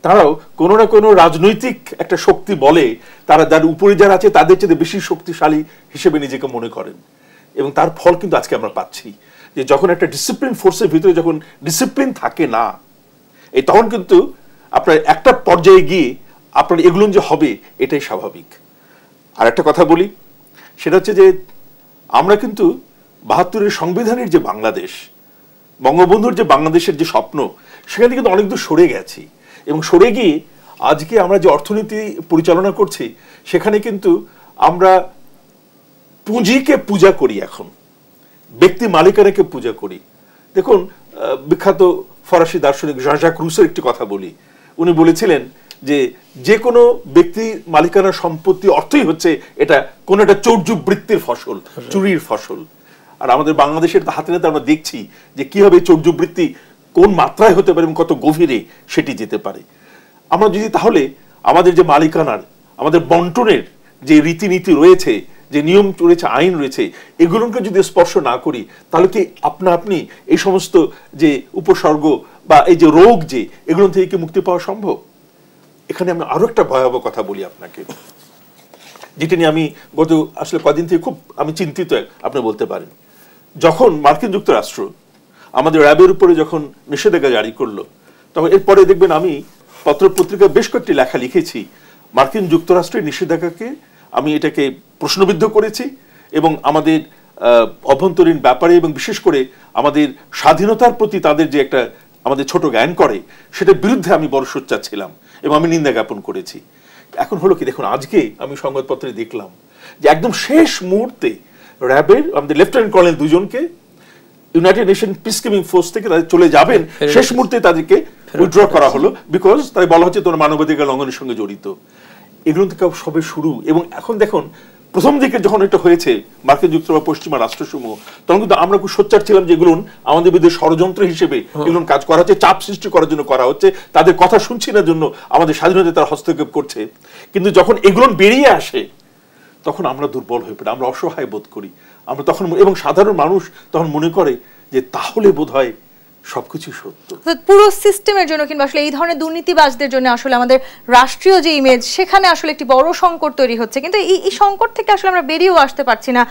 তারাও কোনো না কোনো রাজনৈতিক একটা শক্তি বলে তারা যার উপরে যারা আছে তাদের চেয়ে বেশি শক্তিশালী হিসেবে নিজেকে মনে করেন। এবং তার ফল কিন্তু আজকে আমরা পাচ্ছি, যে যখন একটা ডিসিপ্লিন ফোর্সের ভিতরে যখন ডিসিপ্লিন থাকে না, এই তখন কিন্তু আপনার একটা পর্যায়ে গিয়ে আপনার এগুলো যে হবে এটাই স্বাভাবিক। আর একটা কথা বলি, সেটা হচ্ছে যে আমরা কিন্তু ৭২-এর সংবিধানের যে বাংলাদেশ, বঙ্গবন্ধুর যে বাংলাদেশের যে স্বপ্ন, সেখান থেকে কিন্তু অনেক দূর সরে গেছি। এবং সরে গিয়ে আজকে আমরা যে অর্থনীতি পরিচালনা করছি সেখানে কিন্তু আমরা পুঁজিকে পূজা করি, এখন ব্যক্তি মালিকানাকে পূজা করি। দেখুন, বিখ্যাত ফরাসি দার্শনিক জাঁ-জাক রুসোর একটি কথা বলি। উনি বলেছিলেন যে যে কোনো ব্যক্তি মালিকানার সম্পত্তি অর্থই হচ্ছে এটা কোন একটা চৌর্যবৃত্তির ফসল, চুরির ফসল। আর আমাদের বাংলাদেশের হাতে নাতে আমরা দেখছি যে কিভাবে চৌর্যবৃত্তি কোন মাত্রায় হতে পারে এবং কত গভীরে সেটি যেতে পারে। আমরা যদি তাহলে আমাদের যে মালিকানার, আমাদের বন্টনের যে রীতিনীতি রয়েছে, যে নিয়ম রয়েছে, আইন রয়েছে, এগুলোকে যদি স্পর্শ না করি তাহলে কি আপনি এই সমস্ত যে উপসর্গ বা এই যে রোগ যে এগুলো থেকে কি মুক্তি পাওয়া সম্ভব? এখানে আমি আরো একটা ভয়াবহ কথা বলি আপনাকে, যেটা নিয়ে আমি গত আসলে কদিন থেকে খুব আমি চিন্তিত আপনি বলতে পারেন। যখন মার্কিন যুক্তরাষ্ট্র আমাদের র্যাবের উপরে যখন নিষেধাজ্ঞা জারি করলো, তখন এরপরে দেখবেন আমি পত্রপত্রিকা বেশ কয়েকটি লেখা লিখেছি মার্কিন যুক্তরাষ্ট্রের নিষেধাজ্ঞাকে আমি এটাকে প্রশ্নবিদ্ধ করেছি এবং আমাদের অভ্যন্তরীণ ব্যাপারে এবং বিশেষ করে আমাদের স্বাধীনতার প্রতি তাদের যে একটা আমাদের ছোট জ্ঞান করে সেটার বিরুদ্ধে আমি বড় সোচ্চার ছিলাম এবং আমি নিন্দা জ্ঞাপন করেছি। এখন হলো কি, দেখুন আজকে আমি সংবাদপত্রে দেখলাম যে একদম শেষ মুহূর্তে র্যাবের আমাদের লেফটেন্যান্ট কর্নেল দুজনকে ইউনাইটেড নেশন পিসকিপিং ফোর্স থেকে তাদের চলে যাবেন, শেষ মুহূর্তে তাদেরকে উইথড্র করা হলো, বিকজ তাই বলা হচ্ছে তোমরা মানবাধিকার লঙ্ঘনের সঙ্গে জড়িত। এগুলো থেকে সবে শুরু। এবং এখন দেখুন, প্রথম দিকে যখন এটা হয়েছে মার্কিন যুক্তরাষ্ট্র বা পশ্চিমা রাষ্ট্রসমূহ, তখন কিন্তু আমরা খুব সোচ্চার ছিলাম যে এগুলো আমাদের বিরুদ্ধে ষড়যন্ত্র হিসেবে এগুলো কাজ করা হচ্ছে, চাপ সৃষ্টি করার জন্য করা হচ্ছে, তাদের কথা শুনছি না জন্য আমাদের স্বাধীনতা তারা হস্তক্ষেপ করছে। কিন্তু যখন এগুলো বেরিয়ে আসে তখন আমরা দুর্বল হয়ে পড়ি, আমরা অসহায় বোধ করি, আমরা তখন এবং সাধারণ মানুষ তখন মনে করে যে তাহলে বোধহয় সবকিছু সত্য। পুরো সিস্টেমের জন্য কিংবা আসলে এই ধরনের দুর্নীতিবাজদের জন্য আসলে আমাদের রাষ্ট্রীয় যে ইমেজ, সেখানে আসলে একটি বড় সংকট তৈরি হচ্ছে। কিন্তু এই সংকট থেকে আসলে আমরা বেরিয়েও আসতে পারছি না।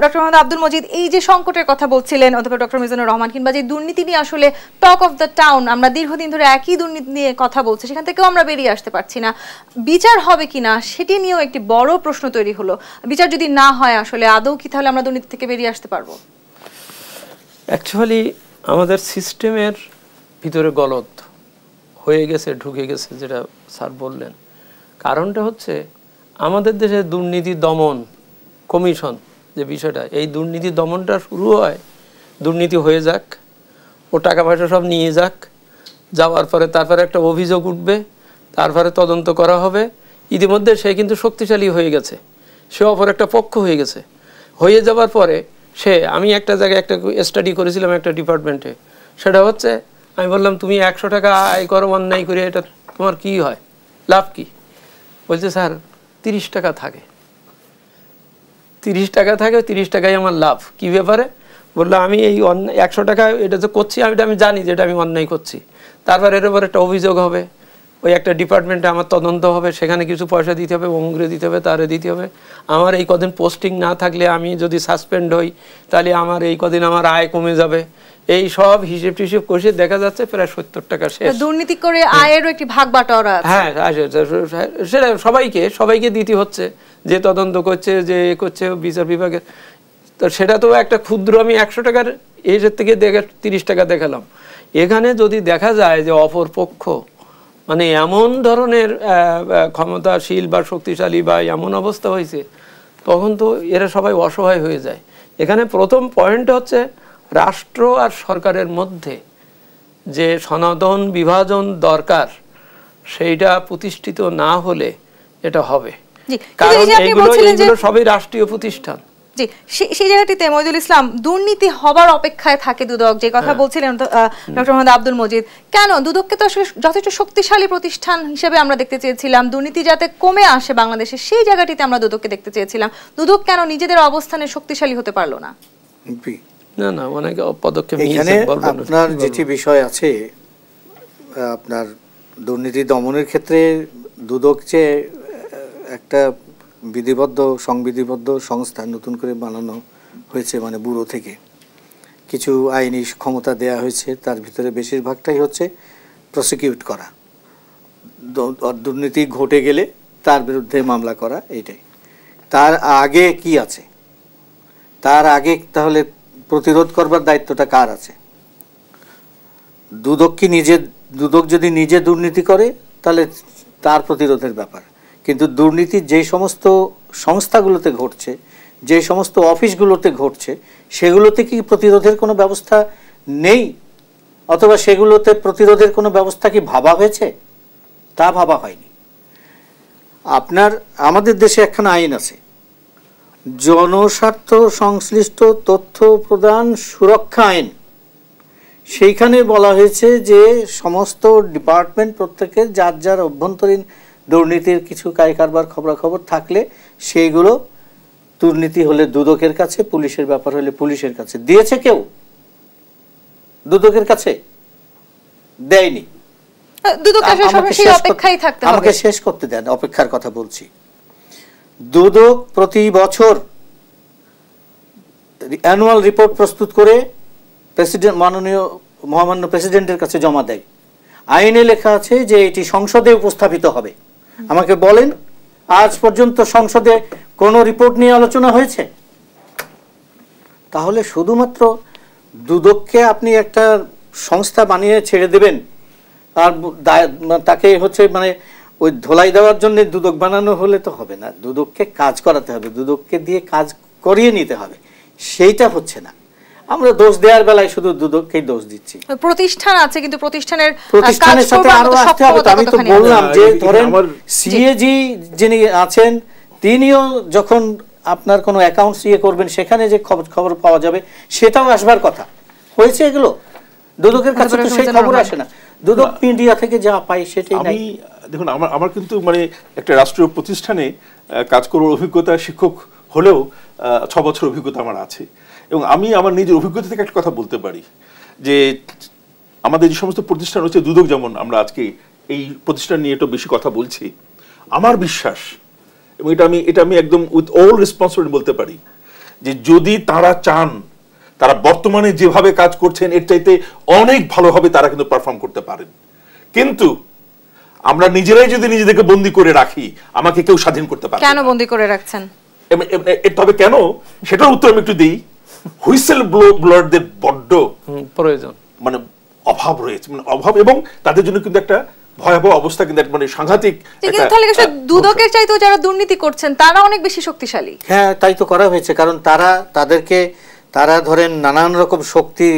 ডক্টর মোহাম্মদ আব্দুল মজিদ, এই যে সংকটের কথা বলছিলেন অথবা ডক্টর মিজানুর রহমান, কিংবা যে দুর্নীতি নিয়ে আসলে টক অফ দ্য টাউন, আমরা দীর্ঘদিন ধরে একই দুর্নীতি নিয়ে কথা বলছি, সেখান থেকেও আমরা বেরিয়ে আসতে পারছি না। বিচার হবে কিনা সেটি নিয়েও একটি বড় প্রশ্ন তৈরি হলো। বিচার যদি না হয় আসলে আদৌ কি তাহলে আমরা দুর্নীতি থেকে বেরিয়ে আসতে পারবো? অ্যাকচুয়ালি আমাদের সিস্টেমের ভিতরে গলদ হয়ে গেছে, ঢুকে গেছে, যেটা স্যার বললেন। কারণটা হচ্ছে আমাদের দেশে দুর্নীতি দমন কমিশন যে বিষয়টা, এই দুর্নীতি দমনটা শুরু হয় দুর্নীতি হয়ে যাক, ও টাকা পয়সা সব নিয়ে যাক, যাওয়ার পরে তারপরে একটা অভিযোগ উঠবে, তারপরে তদন্ত করা হবে। ইতিমধ্যে সে কিন্তু শক্তিশালী হয়ে গেছে, সে অপর একটা পক্ষ হয়ে গেছে। হয়ে যাওয়ার পরে আমি একটা জায়গায় একটা স্টাডি করেছিলাম একটা ডিপার্টমেন্টে, সেটা হচ্ছে আমি বললাম তুমি 100 টাকা আয় করো অন্যায় করে, এটা তোমার কি হয়? লাভ কি? বলছে স্যার 30 টাকা থাকে, 30 টাকা থাকে, 30 টাকাই আমার লাভ। কি ব্যাপারে? বললো আমি এই 100 টাকা এটা যে করছি আমি জানি যে এটা আমি অন্যায় করছি, তারপর এর উপর একটা অভিযোগ হবে, ওই একটা ডিপার্টমেন্টে আমার তদন্ত হবে, সেখানে কিছু পয়সা দিতে হবে, অমুকরে দিতে হবে, তারে দিতে হবে। আমার এই কদিন পোস্টিং না থাকলে, আমি যদি সাসপেন্ড হই, তাহলে আমার এই কদিন আমার আয় কমে যাবে। এই সব হিসেব টিসেব কষে দেখা যাচ্ছে প্রায় 70 টাকা শেষ। দুর্নীতি করে আয়েরও একটি ভাগ বাটোয়ারা আছে। হ্যাঁ, সেটা সবাইকে দিতে হচ্ছে, যে তদন্ত করছে, যে করছে বিচার বিভাগের। তো সেটা তো একটা ক্ষুদ্র, আমি 100 টাকার এর থেকে 30 টাকা দেখালাম। এখানে যদি দেখা যায় যে অপর পক্ষ মানে এমন ধরনের ক্ষমতাশীল বা শক্তিশালী বা এমন অবস্থা হয়েছে, তখন তো এরা সবাই অসহায় হয়ে যায়। এখানে প্রথম পয়েন্ট হচ্ছে রাষ্ট্র আর সরকারের মধ্যে যে সনাতন বিভাজন দরকার, সেইটা প্রতিষ্ঠিত না হলে এটা হবে। কারণ এইগুলো সবই রাষ্ট্রীয় প্রতিষ্ঠান। জি, সেই জায়গাটিতে মহিদুল ইসলাম দুর্নীতি হবার অপেক্ষায় থাকে দুদক, যে কথা বলছিলেন ডক্টর মোহাম্মদ আব্দুল মজিদ। কেন দুদককে তো আসলে যথেষ্ট শক্তিশালী প্রতিষ্ঠান হিসেবে আমরা দেখতে চেয়েছিলাম, দুর্নীতি যাতে কমে আসে বাংলাদেশে, সেই জায়গাটিতে আমরা দুদককে দেখতে চেয়েছিলাম। দুদক কেন নিজেদের অবস্থানে শক্তিশালী হতে পারলো না? না, অনেক পদক্ষেপ এখানে আপনার যেটি বিষয় আছে, আপনার দুর্নীতি দমনের ক্ষেত্রে দুদক যে একটা বিধিবদ্ধ সংবিধিবদ্ধ সংস্থা নতুন করে বানানো হয়েছে, মানে ব্যুরো থেকে কিছু আইনি ক্ষমতা দেয়া হয়েছে, তার ভিতরে বেশিরভাগটাই হচ্ছে প্রসিকিউট করা, দুর্নীতি ঘটে গেলে তার বিরুদ্ধে মামলা করা, এইটাই। তার আগে কি আছে? তার আগে তাহলে প্রতিরোধ করবার দায়িত্বটা কার আছে? দুদক যদি নিজে দুর্নীতি করে তাহলে তার প্রতিরোধের ব্যাপার। কিন্তু দুর্নীতি যে সমস্ত সংস্থাগুলোতে ঘটছে, যে সমস্ত অফিসগুলোতে ঘটছে, সেগুলোতে কি প্রতিরোধের কোনো ব্যবস্থা নেই? অথবা সেগুলোতে প্রতিরোধের কোনো ব্যবস্থা কি ভাবা হয়েছে? তা ভাবা হয়নি। আমাদের দেশে একখানা আইন আছে, জনস্বার্থ সংশ্লিষ্ট তথ্য প্রদান সুরক্ষা আইন। সেইখানে বলা হয়েছে যে সমস্ত ডিপার্টমেন্ট প্রত্যেকের যার যার অভ্যন্তরীণ দুর্নীতির কিছু কারবার খবরাখবর থাকলে সেইগুলো দুর্নীতি হলে দুদকের কাছে, পুলিশের ব্যাপার হলে পুলিশের কাছে। দিয়েছে কেউ দুদকের কাছে? দেয়নি। আমাকে শেষ করতে দেন, অপেক্ষার কথা বলছি। দুদক প্রতি বছর অ্যানুয়াল রিপোর্ট প্রস্তুত করে মাননীয় মহামান্য প্রেসিডেন্টের কাছে জমা দেয়। আইনে লেখা আছে যে এটি সংসদে উপস্থাপিত হবে। আমাকে বলেন, আজ পর্যন্ত সংসদে কোনো রিপোর্ট নিয়ে আলোচনা হয়েছে? তাহলে শুধুমাত্র দুদককে আপনি একটা সংস্থা বানিয়ে ছেড়ে দেবেন, আর তাকে হচ্ছে মানে ওই ধোলাই দেওয়ার জন্য দুদক বানানো হলে তো হবে না। দুদককে কাজ করাতে হবে, দুদককে দিয়ে কাজ করিয়ে নিতে হবে। সেইটা হচ্ছে না। আমরা দোষ দেওয়ার বেলায় শুধু দুদককেই দোষ দিচ্ছি। প্রতিষ্ঠান আছে, কিন্তু প্রতিষ্ঠানের সাথে আরো আসতে হবে। আমি তো বললাম যে ধরেন সিএজি যিনি আছেন, তিনিও যখন আপনার কোনো অ্যাকাউন্টস করবেন, সেখানে যে খবর পাওয়া যাবে সেটাও আসবার কথা। হয়েছে এগুলো? দুদকের কাছে তো সেই খবর আসে না। দুদক মিডিয়া থেকে যা পাই সেটাই নাই। দেখুন, আমার কিন্তু মানে একটা রাষ্ট্রীয় প্রতিষ্ঠানে কাজ করার অভিজ্ঞতা, শিক্ষক হলেও 6 বছর অভিজ্ঞতা আমার আছে, এবং আমি আমার নিজের অভিজ্ঞতা থেকে একটা কথা বলতে পারি যে আমাদের যে সমস্ত প্রতিষ্ঠান হচ্ছে, দুদক যেমন, আমরা আজকে এই প্রতিষ্ঠান নিয়ে একটু বেশি কথা বলছি, আমার বিশ্বাস, এবং এটা আমি একদম উইথ অল রেসপন্সিবিলিটি বলতে পারি, যে যদি তারা চান, তারা বর্তমানে যেভাবে কাজ করছেন এর চাইতে অনেক ভালোভাবে তারা কিন্তু পারফর্ম করতে পারেন। কিন্তু আমরা নিজেরাই যদি নিজেদেরকে বন্দী করে রাখি, আমাকে কেউ স্বাধীন করতে পারে। কেন বন্দী করে রাখছেন? তবে কেন, সেটার উত্তর আমি একটু দিই। হুইসেল ব্লোয়ারদের বড্ড প্রয়োজন, মানে অভাব রয়েছে, মানে অভাব, এবং তাদের জন্য কিন্তু একটা ভয়াবহ অবস্থা, কিন্তু মানে সাংঘাতিক। দুদকের চাইতেও যারা দুর্নীতি করছেন তারা অনেক বেশি শক্তিশালী। হ্যাঁ, তাই তো করা হয়েছে। কারণ তারা ধরেন নানান রকম শক্তি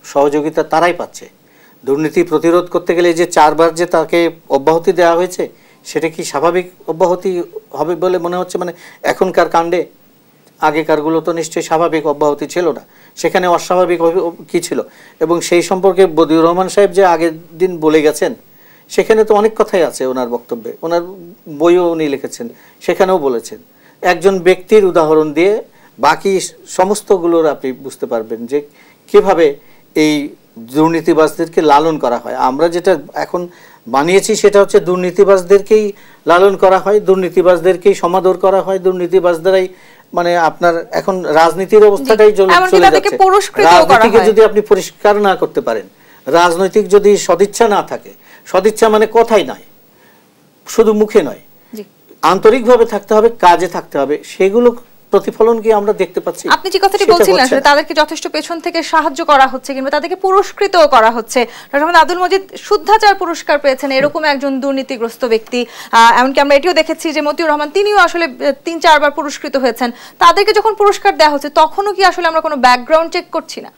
সহযোগিতা তারাই পাচ্ছে। দুর্নীতি প্রতিরোধ করতে গেলে যে 4 বার যে তাকে অব্যাহতি দেওয়া হয়েছে, সেটা কি স্বাভাবিক অব্যাহতি হবে বলে মনে হচ্ছে? মানে এখনকার কাণ্ডে, আগেকারগুলো তো নিশ্চয়ই স্বাভাবিক অব্যাহতি ছিল না, সেখানে অস্বাভাবিক কি ছিল? এবং সেই সম্পর্কে বদিউর রহমান সাহেব যে আগের দিন বলে গেছেন, সেখানে তো অনেক কথাই আছে ওনার বক্তব্যে, ওনার বইও উনি লিখেছেন, সেখানেও বলেছেন। একজন ব্যক্তির উদাহরণ দিয়ে বাকি সমস্তগুলোর আপনি বুঝতে পারবেন যে কিভাবে এই দুর্নীতিবাজদেরকে লালন করা হয়। আমরা যেটা এখন বানিয়েছি সেটা হচ্ছে দুর্নীতিবাজদেরকেই লালন করা হয়, দুর্নীতিবাজদেরকেই সমাদর করা হয়, দুর্নীতিবাজদেরাই মানে আপনার এখন রাজনীতির অবস্থাটাই চলে যাচ্ছে। রাজনীতিকে যদি আপনি পরিষ্কার না করতে পারেন, রাজনৈতিক যদি সদিচ্ছা না থাকে, সদিচ্ছা মানে কথাই নয়, শুধু মুখে নয়, আন্তরিকভাবে থাকতে হবে, কাজে থাকতে হবে, সেগুলো প্রতিফলন কি আমরা দেখতে পাচ্ছি? আপনি যে কথাটি বলছিলেন আসলে তাদেরকে যথেষ্ট পেছন থেকে সাহায্য করা হচ্ছে কিংবা তাদেরকে পুরস্কৃতও করা হচ্ছে। ডক্টর মোহাম্মদ আব্দুল মজিদ শুদ্ধাচার পুরস্কার পেয়েছেন এরকম একজন দুর্নীতিগ্রস্ত ব্যক্তি। এমনকি আমরা এটিও দেখেছি যে মতিউর রহমান তিনিও আসলে ৩-৪ বার পুরস্কৃত হয়েছেন। তাদেরকে যখন পুরস্কার দেওয়া হচ্ছে তখনও কি আসলে আমরা কোনো ব্যাকগ্রাউন্ড চেক করছি না?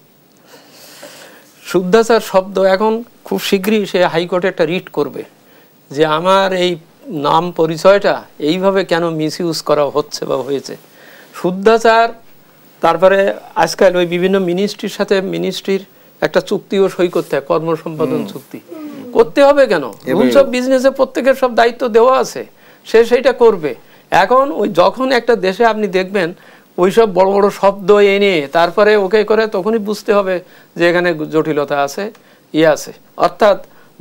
শুদ্ধাচার শব্দ এখন খুব শীঘ্রই সে হাইকোর্টে একটা রিট করবে যে আমার এই নাম পরিচয়টা এইভাবে কেন মিসইউজ করা হচ্ছে বা হয়েছে। শুদ্ধাচার, তারপরে আজকাল ওই বিভিন্ন মিনিস্ট্রির সাথে মিনিস্ট্রির একটা চুক্তিও সই করতে হয়, কর্ম সম্পাদন চুক্তি করতে হবে কেন? রুলস অফ বিজনেসে প্রত্যেকের সব দায়িত্ব দেওয়া আছে, সে সেইটা করবে। এখন ওই যখন একটা দেশে আপনি দেখবেন ওইসব বড় বড় শব্দ এনে তারপরে ওকে করে, তখনই বুঝতে হবে যে এখানে জটিলতা আছে, আছে। অর্থাৎ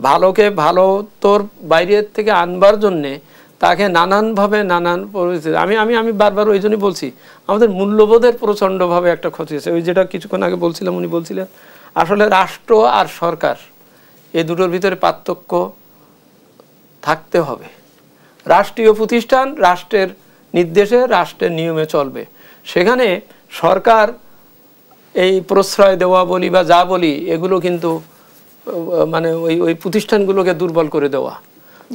ভালোকে ভালো তোর বাইরের থেকে আনবার জন্যে তাকে নানানভাবে নানান পরিস্থিতি, আমি বারবার ওই জন্যই বলছি আমাদের মূল্যবোধের প্রচণ্ডভাবে একটা ক্ষতি হয়েছে। ওই যেটা কিছুক্ষণ আগে বলছিলাম, উনি বলছিলেন আসলে রাষ্ট্র আর সরকার এই দুটোর ভিতরে পার্থক্য থাকতে হবে। রাষ্ট্রীয় প্রতিষ্ঠান রাষ্ট্রের নির্দেশে রাষ্ট্রের নিয়মে চলবে, সেখানে সরকার এই প্রশ্রয় দেওয়া বলি বা যা বলি এগুলো কিন্তু মানে ওই প্রতিষ্ঠানগুলোকে দুর্বল করে দেওয়া,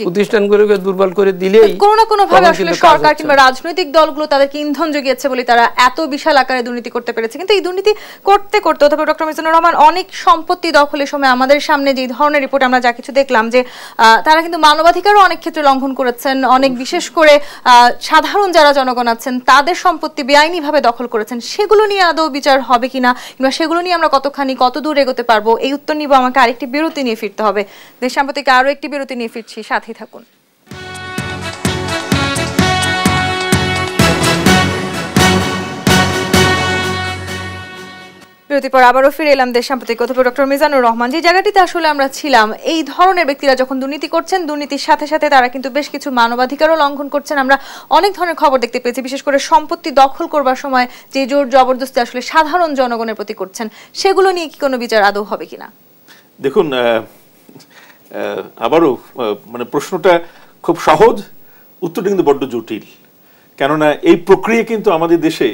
প্রতিষ্ঠানগুলোকে দুর্বল করে দিলেই কোনো না কোনো ভাবে আসলে সরকার কিংবা রাজনৈতিক দলগুলো তাদেরকে ইন্ধন জুগিয়েছে বলে তারা এত বিশাল আকারে দুর্নীতি করতে পেরেছে। কিন্তু এই দুর্নীতি করতে করতে অথবা ডক্টর মিজানুর রহমান অনেক সম্পত্তি দখলের সময় আমাদের সামনে যে ধরনের রিপোর্ট আমরা যা কিছু দেখলাম যে তারা কিন্তু মানবাধিকারও অনেক ক্ষেত্রে লঙ্ঘন করেছেন, অনেক বিশেষ করে সাধারণ যারা জনগণ আছেন তাদের সম্পত্তি বেআইনিভাবে দখল করেছেন। সেগুলো নিয়ে আদৌ বিচার হবে কিনা কিংবা সেগুলো নিয়ে আমরা কত দূর এগোতে পারবো, এই উত্তর নিব। আমাকে আরেকটি বিরতি নিয়ে ফিরতে হবে। দেশ সাম্প্রতিক আরো একটি বিরতি নিয়ে ফিরছি, সাথে থাকুন। বিরতির পর আবারও ফিরে এলাম দেশ সাম্প্রতিক অধ্যাপক ডক্টর মিজানুর রহমান। যে জায়গাটিতে আসলে আমরা ছিলাম, এই ধরনের ব্যক্তিরা যখন দুর্নীতি করছেন, দুর্নীতির সাথে সাথে তারা কিন্তু বেশ কিছু মানবাধিকারও লঙ্ঘন করছেন। আমরা অনেক ধরনের খবর দেখতে পেয়েছি, বিশেষ করে সম্পত্তি দখল করবার সময় যে জোর জবরদস্তি আসলে সাধারণ জনগণের প্রতি করছেন, সেগুলো নিয়ে কি কোনো বিচার আদৌ হবে কিনা? দেখুন, আবারও মানে প্রশ্নটা খুব সহজ, উত্তরটা কিন্তু বড্ড জটিল। কেননা এই প্রক্রিয়া কিন্তু আমাদের দেশে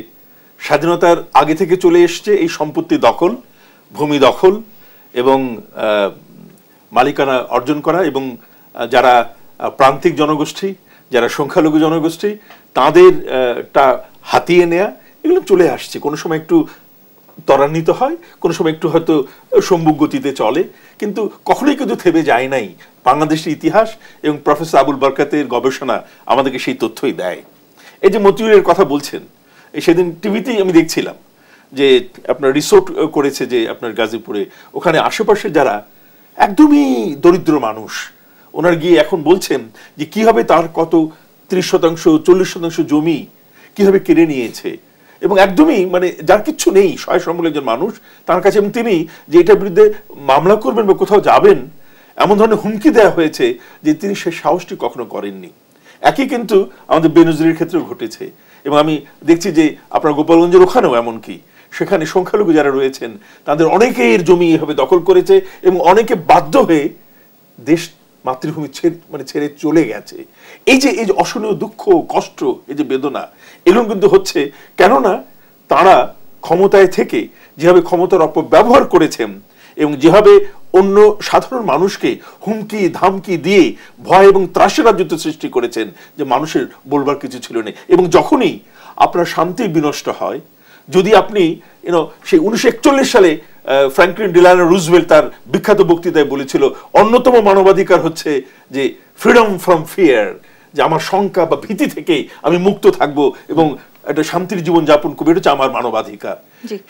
স্বাধীনতার আগে থেকে চলে এসছে। এই সম্পত্তি দখল, ভূমি দখল এবং মালিকানা অর্জন করা এবং যারা প্রান্তিক জনগোষ্ঠী, যারা সংখ্যালঘু জনগোষ্ঠী, তাদেরটা হাতিয়ে নেয়া, এগুলো চলে আসছে। কোনো সময় একটু ত্বরান্বিত হয়, কোনো সময় একটু হয়তো সম্মুখ গতিতে চলে, কিন্তু কখনোই কিন্তু থেমে যায় নাই। বাংলাদেশের ইতিহাস এবং প্রফেসর আবুল বরকাতের গবেষণা আমাদেরকে সেই তথ্যই দেয়। এই যে মতিউরের কথা বলছেন, সেদিন টিভিতেই আমি দেখছিলাম যে আপনার রিসোর্ট করেছে যে আপনার গাজীপুরে, ওখানে আশেপাশে যারা একদমই দরিদ্র মানুষ, ওনার গিয়ে এখন বলছেন যে কিভাবে তার কত 30% 40% জমি কিভাবে কেড়ে নিয়েছে এবং একদমই মানে যার কিচ্ছু নেই, সহায় একজন মানুষ তার কাছে, এবং তিনি যে এটার বিরুদ্ধে মামলা করবেন বা কোথাও যাবেন এমন ধরনের হুমকি দেওয়া হয়েছে যে তিনি সে সাহসটি কখনো করেননি। একই কিন্তু আমাদের বেনজিরের ক্ষেত্রেও ঘটেছে এবং আমি দেখছি যে আপনার গোপালগঞ্জের ওখানেও এমনকি সেখানে সংখ্যালঘু যারা রয়েছেন তাদের অনেকের জমি এভাবে দখল করেছে এবং অনেকে বাধ্য হয়ে দেশ মাতৃভূমি ছেড়ে চলে গেছে। এই যে অসহনীয় দুঃখ, কষ্ট, এই যে বেদনা, এগুলো কিন্তু হচ্ছে কেননা তারা ক্ষমতায় থেকে যেভাবে ক্ষমতার অপব্যবহার করেছেন এবং যেভাবে অন্য সাধারণ মানুষকে হুমকি ধামকি দিয়ে ভয় এবং ত্রাসের রাজত্ব সৃষ্টি করেছেন যে মানুষের বলবার কিছু ছিল না। এবং যখনই আপনার শান্তি বিনষ্ট হয়, যদি আপনি সেই 1941 সালে ফ্র্যাঙ্কলিন ডিলানো রুজভেল্ট তার বিখ্যাত বক্তৃতায় বলেছিল অন্যতম মানবাধিকার হচ্ছে যে ফ্রিডম ফ্রম ফিয়ার, যে আমার শঙ্কা বা ভীতি থেকে আমি মুক্ত থাকব এবং একটা শান্তির জীবন যাপন করবো, এটা হচ্ছে আমার মানবাধিকার।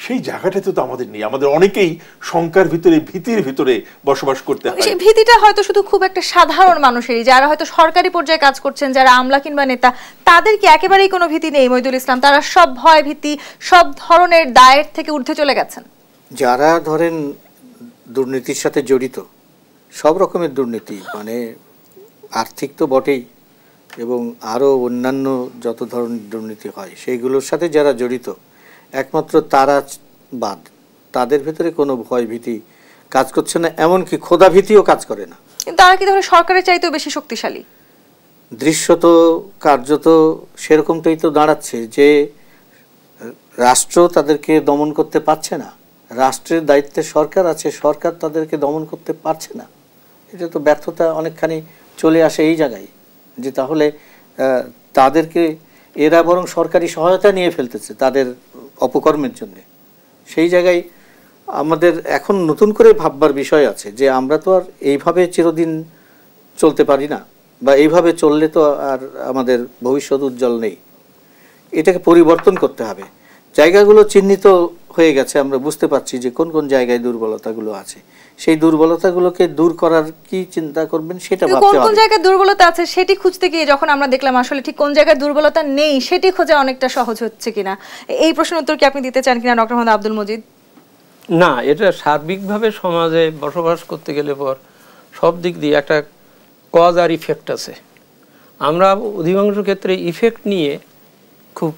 সেই জায়গাটাতে তো আমাদের নেই। আমাদের অনেকেই শঙ্কার ভিতরে, ভীতির ভিতরে বসবাস করতে হয়। সেই ভীতিটা হয়তো শুধু খুব একটা সাধারণ মানুষেরই, যারা হয়তো সরকারি পর্যায়ে কাজ করছেন, যারা আমলা কিংবা নেতা, তাদের কি একেবারেই কোনো ভীতি নেই মহিদুল ইসলাম? তারা সব ভয় ভীতি, সব ধরনের দায়ের থেকে ঊর্ধ্বে চলে গেছেন? যারা ধরেন দুর্নীতির সাথে জড়িত, সব রকমের দুর্নীতি, মানে আর্থিক তো বটেই, এবং আরও অন্যান্য যত ধরনের দুর্নীতি হয় সেইগুলোর সাথে যারা জড়িত, একমাত্র তারা বাদ, তাদের ভেতরে কোনো ভয় ভীতি কাজ করছে না, এমনকি ক্ষোধা ভীতিও কাজ করে না। কিন্তু তারা কি তাহলে সরকারের চাইতেও বেশি শক্তিশালী? দৃশ্যত কার্যত সেরকমটাই তো দাঁড়াচ্ছে যে রাষ্ট্র তাদেরকে দমন করতে পারছে না, রাষ্ট্রের দায়িত্বে সরকার আছে, সরকার তাদেরকে দমন করতে পারছে না। এটা তো ব্যর্থতা অনেকখানি চলে আসে এই জায়গায়, যে তাহলে তাদেরকে এরা বরং সরকারি সহায়তা নিয়ে ফেলতেছে তাদের অপকর্মের জন্য। সেই জায়গায় আমাদের এখন নতুন করে ভাববার বিষয় আছে যে আমরা তো আর এইভাবে চিরদিন চলতে পারি না, বা এইভাবে চললে তো আর আমাদের ভবিষ্যৎ উজ্জ্বল নেই। এটাকে পরিবর্তন করতে হবে। জায়গাগুলো চিহ্নিত হয়ে গেছে, আমরা বুঝতে পারছি যে কোন কোন জায়গায় দুর্বলতাগুলো আছে। সেই দুর্বলতাগুলোকে দূর করার কি চিন্তা করবেন সেটা ভাবতে হবে। কোন কোন জায়গায় দুর্বলতা আছে সেটি খুঁজতে গিয়ে যখন আমরা দেখলাম আসলে ঠিক কোন জায়গায় দুর্বলতা নেই, সেটি খোঁজা অনেকটা সহজ হচ্ছে কিনা, এই প্রশ্নের উত্তর কি আপনি দিতে চান কিনা ডক্টর মোহাম্মদ আব্দুল মজিদ? না, এটা সার্বিকভাবে সমাজে বসবাস করতে গেলে পর সব দিক দিয়ে একটা কজ আর ইফেক্ট আছে। আমরা অধিকাংশ ক্ষেত্রে ইফেক্ট নিয়ে খুব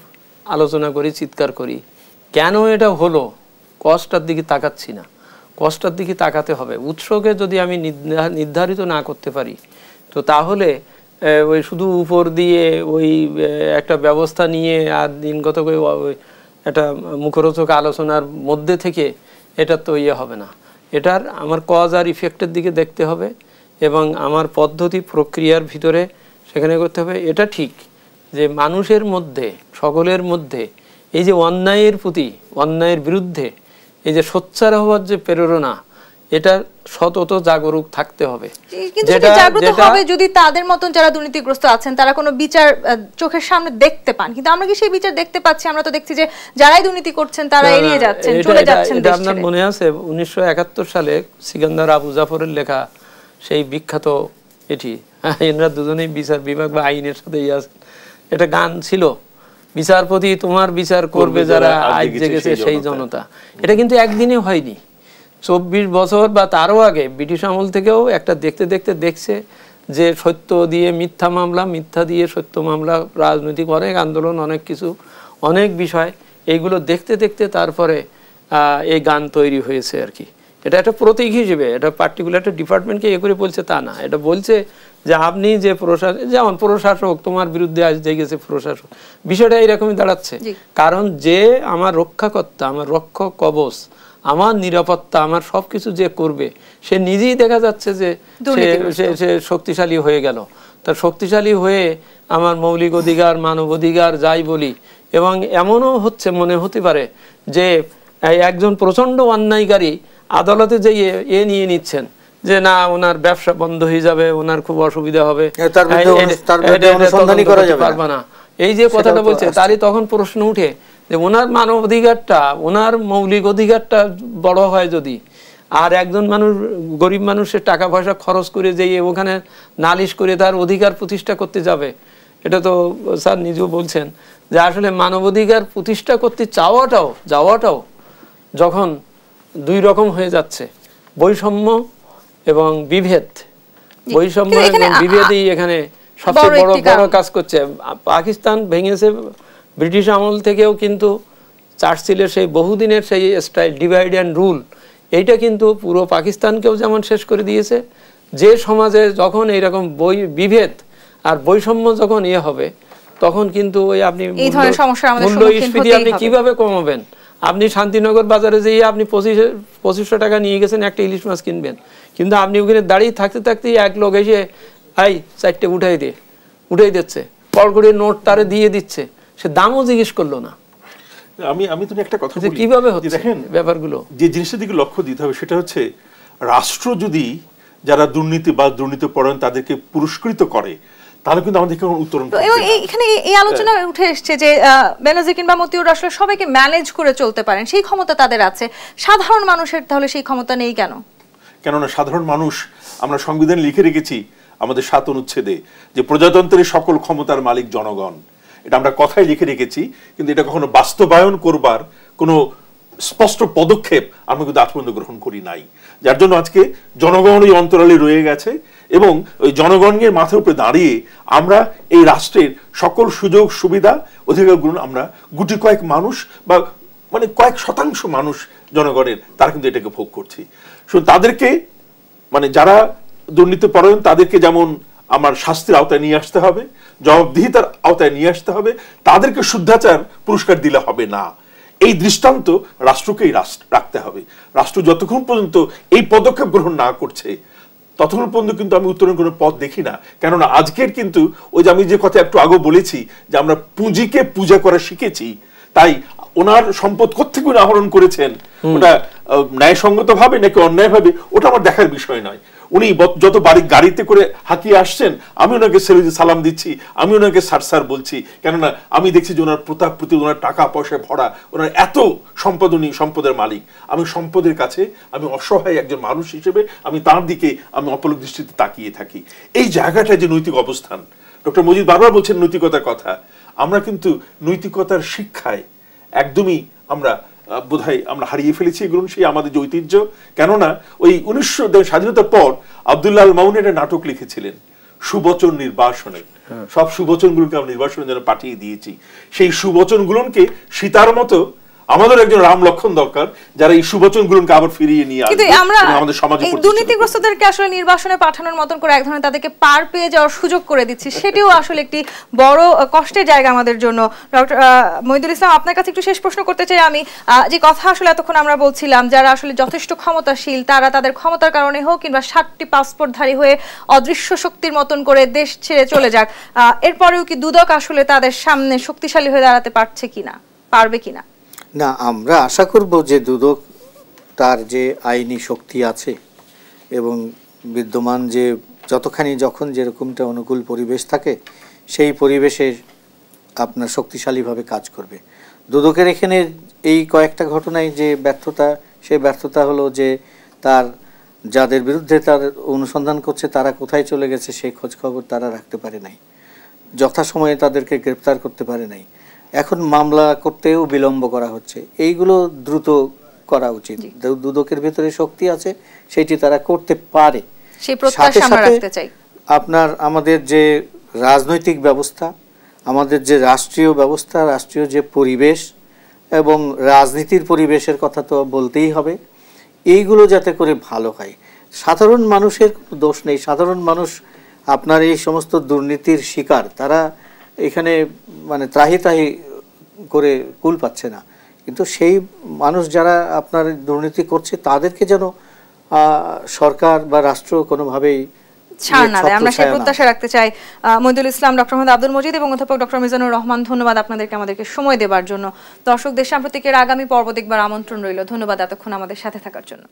আলোচনা করি, চিৎকার করি, কেন এটা হলো, কজটার দিকে তাকাচ্ছি না। কজটার দিকে তাকাতে হবে। উৎসকে যদি আমি নির্ধারিত না করতে পারি, তো তাহলে ওই শুধু উপর দিয়ে ওই একটা ব্যবস্থা নিয়ে আর দিনগত করে একটা মুখরোচক আলোচনার মধ্যে থেকে এটা তো ইয়ে হবে না। এটার আমার কজ আর ইফেক্টের দিকে দেখতে হবে, এবং আমার পদ্ধতি প্রক্রিয়ার ভিতরে সেখানে করতে হবে। এটা ঠিক যে মানুষের মধ্যে, সকলের মধ্যে এই যে অন্যায়ের প্রতি, অন্যায়ের বিরুদ্ধে এই যে সোচ্চার হওয়ার যে প্রেরণা, এটা সতত জাগরুক থাকতে হবে। কিন্তু জাগ্রত হবে যদি তাদের মতন যারা দুর্নীতিগ্রস্ত আছেন তারা কোনো বিচার চোখের সামনে দেখতে পান। কিন্তু আমরা কি সেই বিচার দেখতে পাচ্ছি? আমরা তো দেখছি যে যারাই দুর্নীতি করছেন তারা এড়িয়ে যাচ্ছেন, চলে যাচ্ছেন। আপনার মনে আছে 1971 সালে সিকান্দার আবু জাফরের লেখা সেই বিখ্যাত এটি, এনারা দুজনেই বিচার বিভাগ বা আইনের সাথে আছেন, এটা গান ছিল, বিচারপতি তোমার বিচার করবে যারা আজ জেগেছে সেই জনতা। এটা কিন্তু একদিনে হয়নি, 24 বছর বা তারও আগে ব্রিটিশ আমল থেকেও একটা দেখতে দেখতে দেখছে যে সত্য দিয়ে মিথ্যা মামলা, মিথ্যা দিয়ে সত্য মামলা, রাজনৈতিক অনেক আন্দোলন, অনেক কিছু, অনেক বিষয়, এইগুলো দেখতে দেখতে তারপরে এই গান তৈরি হয়েছে আর কি। এটা একটা প্রতীক হিসেবে, এটা পার্টিকুলার একটা ডিপার্টমেন্টকে এ করে বলছে তা না, এটা বলছে যে আপনি যে প্রশাসক, যেমন প্রশাসক তোমার বিরুদ্ধে আজ জেগেছে প্রশাসক, বিষয়টা এইরকমই দাঁড়াচ্ছে। কারণ যে আমার রক্ষাকর্তা, আমার রক্ষক কবচ, আমার নিরাপত্তা, আমার সবকিছু যে করবে, সে নিজেই দেখা যাচ্ছে যে সে শক্তিশালী হয়ে গেল। তার শক্তিশালী হয়ে আমার মৌলিক অধিকার, মানব অধিকার যাই বলি, এবং এমনও হচ্ছে, মনে হতে পারে যে একজন প্রচণ্ড অন্যায়কারী আদালতে যে নিয়ে নিচ্ছেন যে না ওনার ব্যবসা বন্ধ হয়ে যাবে, ওনার খুব অসুবিধা হবে, পারবে না, এই যে কথাটা বলছে, তারই তখন প্রশ্ন উঠে যে ওনার মানব অধিকারটা, ওনার মৌলিক অধিকারটা বড় হয় যদি, আর একজন মানুষ, গরিব মানুষের টাকা পয়সা খরচ করে যেয়ে ওখানে নালিশ করে তার অধিকার প্রতিষ্ঠা করতে যাবে, এটা তো স্যার নিজেও বলছেন যে আসলে মানবাধিকার প্রতিষ্ঠা করতে যাওয়াটাও যখন দুই রকম হয়ে যাচ্ছে, বৈষম্য এবং বিভেদ, বৈষম্য এবং বিভেদই এখানে সবচেয়ে বড় কাজ করছে। পাকিস্তান ভেঙেছে ব্রিটিশ আমল থেকেও, কিন্তু চার্চিলের সেই বহুদিনের সেই স্টাইল ডিভাইড অ্যান্ড রুল, এইটা কিন্তু পুরো পাকিস্তানকেও যেমন শেষ করে দিয়েছে। যে সমাজে যখন এইরকম বিভেদ আর বৈষম্য যখন হবে, তখন কিন্তু ওই আপনি মূল্যস্ফীতি আপনি কিভাবে কমাবেন? আপনি শান্তিনগর বাজারে যেয়ে আপনি 2500 টাকা নিয়ে গেছেন একটা ইলিশ মাছ কিনবেন, কিন্তু আপনি ওখানে দাঁড়িয়ে থাকতে থাকতেই এক লোক এসে 4টে উঠাই দিচ্ছে, পরগড়ে নোট তারে দিয়ে দিচ্ছে, সে দামও জিজ্ঞেস করলো না। আমি তুমি একটা কথা বলি, কিভাবে হচ্ছে দেখেন ব্যাপারগুলো, যে জিনিসের দিকে লক্ষ্য দিতে হবে সেটা হচ্ছে রাষ্ট্র যদি যারা দুর্নীতি বা দুর্নীতিপরায়ণ তাদেরকে পুরস্কৃত করে, তাহলে কিন্তু আমাদের কোনো উত্তরণ করবে এবং না। এখানে এই আলোচনা উঠে এসছে যে বেনজির কিংবা মতিউর আসলে সবাইকে ম্যানেজ করে চলতে পারেন, সেই ক্ষমতা তাদের আছে। সাধারণ মানুষের তাহলে সেই ক্ষমতা নেই কেন? কেননা সাধারণ মানুষ, আমরা সংবিধান লিখে রেখেছি আমাদের 7 অনুচ্ছেদে যে প্রজাতন্ত্রের সকল ক্ষমতার মালিক জনগণ। এটা আমরা কথায় লিখে রেখেছি, কিন্তু এটা কখনো বাস্তবায়ন করবার কোনো স্পষ্ট পদক্ষেপ আমরা কিন্তু আজ পর্যন্ত গ্রহণ করি নাই। যার জন্য আজকে জনগণ ওই অন্তরালে রয়ে গেছে এবং ওই জনগণের মাথার উপরে দাঁড়িয়ে আমরা এই রাষ্ট্রের সকল সুযোগ সুবিধা অধিকারগুলো আমরা গুটি কয়েক মানুষ বা মানে কয়েক শতাংশ মানুষ জনগণের, তারা কিন্তু এটাকে ভোগ করছি। শুধু তাদেরকে মানে যারা দুর্নীতিপরায়ণ তাদেরকে যেমন আমার শাস্তির আওতায় নিয়ে আসতে হবে, জবাবদিহিতার আওতায় নিয়ে আসতে হবে, তাদেরকে শুদ্ধাচার পুরস্কার দিলে হবে না। এই দৃষ্টান্ত রাষ্ট্রকেই রাখতে হবে। রাষ্ট্র যতক্ষণ পর্যন্ত এই পদক্ষেপ গ্রহণ না করছে ততক্ষণ পর্যন্ত কিন্তু আমি উত্তরণ কোনো পথ দেখি না। কেননা আজকের কিন্তু ওই যে আমি যে কথা একটু আগে বলেছি যে আমরা পুঁজিকে পূজা করা শিখেছি, তাই ওনার সম্পদ কোত্থেকে উনি আহরণ করেছেন ওটা ন্যায়সঙ্গত ভাবে নাকি অন্যায় ভাবে ওটা আমার দেখার বিষয় নয়। উনি যত গাড়িতে করে হাঁকিয়ে আসছেন, আমি ওনাকে সালাম দিচ্ছি, আমি ওনাকে স্যার বলছি, কেননা আমি দেখছি যে ওনার প্রতাপ প্রতি, ওনার টাকা পয়সায় ভরা, ওনার এত সম্পদ, উনি সম্পদের মালিক। আমি সম্পদের কাছে আমি অসহায় একজন মানুষ হিসেবে আমি তার দিকে আমি অপলক দৃষ্টিতে তাকিয়ে থাকি। এই জায়গাটা যে নৈতিক অবস্থান, ডক্টর মজিদ বারবার বলছেন নৈতিকতার কথা, আমরা কিন্তু নৈতিকতার শিক্ষায় একদমই আমরা বোধহয় আমরা হারিয়ে ফেলেছি এগুলো, সেই আমাদের যে ঐতিহ্য। কেননা ওই 1900 স্বাধীনতার পর আব্দুল্লাহ আল মামুন একটা নাটক লিখেছিলেন সুবচন নির্বাসনে। সব সুবচনগুলোকে আমরা নির্বাসনের জন্য পাঠিয়ে দিয়েছি। সেই সুবচনগুলোকে সীতার মতো আমাদের একজন রাম লক্ষণ দরকার, যারা এই সুবচনগুলোকে আবার ফিরিয়ে নিয়ে আসবে আমাদের সমাজে। এই দুর্নীতিগ্রস্তদেরকে আসলে নির্বাসনে পাঠানোর মতন করে এক ধরনের তাদেরকে পার পেয়ে যাওয়ার সুযোগ করে দিচ্ছি, সেটিও আসলে একটি বড় কষ্টের জায়গা আমাদের জন্য। ডক্টর মহিদুল ইসলাম, আপনার কাছে একটু শেষ প্রশ্ন করতে চাই আমি। যে কথা আসলে এতক্ষণ আমরা বলছিলাম, যারা আসলে যথেষ্ট ক্ষমতাশীল তারা তাদের ক্ষমতার কারণে হোক কিংবা 7টি পাসপোর্টধারী হয়ে অদৃশ্য শক্তির মতন করে দেশ ছেড়ে চলে যাক, এরপরেও কি দুদক আসলে তাদের সামনে শক্তিশালী হয়ে দাঁড়াতে পারছে কিনা, পারবে কিনা? না, আমরা আশা করব যে দুদক তার যে আইনি শক্তি আছে এবং বিদ্যমান যে যতখানি যখন যেরকমটা অনুকূল পরিবেশ থাকে সেই পরিবেশে আপনার শক্তিশালীভাবে কাজ করবে। দুদকের এখানে এই কয়েকটা ঘটনায় যে ব্যর্থতা, সেই ব্যর্থতা হলো যে তার যাদের বিরুদ্ধে তার অনুসন্ধান করছে তারা কোথায় চলে গেছে সেই খোঁজ খবর তারা রাখতে পারে নাই, যথাসময়ে তাদেরকে গ্রেপ্তার করতে পারে নাই। এখন মামলা করতেও বিলম্ব করা হচ্ছে। এইগুলো দ্রুত করা উচিত। দুদকের ভেতরে শক্তি আছে, সেটি তারা করতে পারে। সেই প্রত্যাশা আমরা রাখতে চাই। আপনার আমাদের যে রাজনৈতিক ব্যবস্থা, আমাদের যে রাষ্ট্রীয় ব্যবস্থা, রাষ্ট্রীয় যে পরিবেশ এবং রাজনীতির পরিবেশের কথা তো বলতেই হবে, এইগুলো যাতে করে ভালো হয়। সাধারণ মানুষের কোনো দোষ নেই। সাধারণ মানুষ আপনার এই সমস্ত দুর্নীতির শিকার, তারা এখানে মানে ত্রাহি ত্রাহি করে কুল পাচ্ছে না। কিন্তু সেই মানুষ যারা আপনার দুর্নীতি করছে তাদেরকে যেন সরকার বা রাষ্ট্র কোনোভাবেই ছাড় না দেয়, আমরা সেই প্রত্যাশা রাখতে চাই। মহিদুল ইসলাম, ডক্টর মোহাম্মদ আব্দুল মজিদ এবং অধ্যাপক ডক্টর মিজানুর রহমান, ধন্যবাদ আপনাদেরকে আমাদেরকে সময় দেওয়ার জন্য। দর্শকদের সাম্প্রতিকের আগামী পর্ব দেখবার আমন্ত্রণ রইল। ধন্যবাদ এতক্ষণ আমাদের সাথে থাকার জন্য।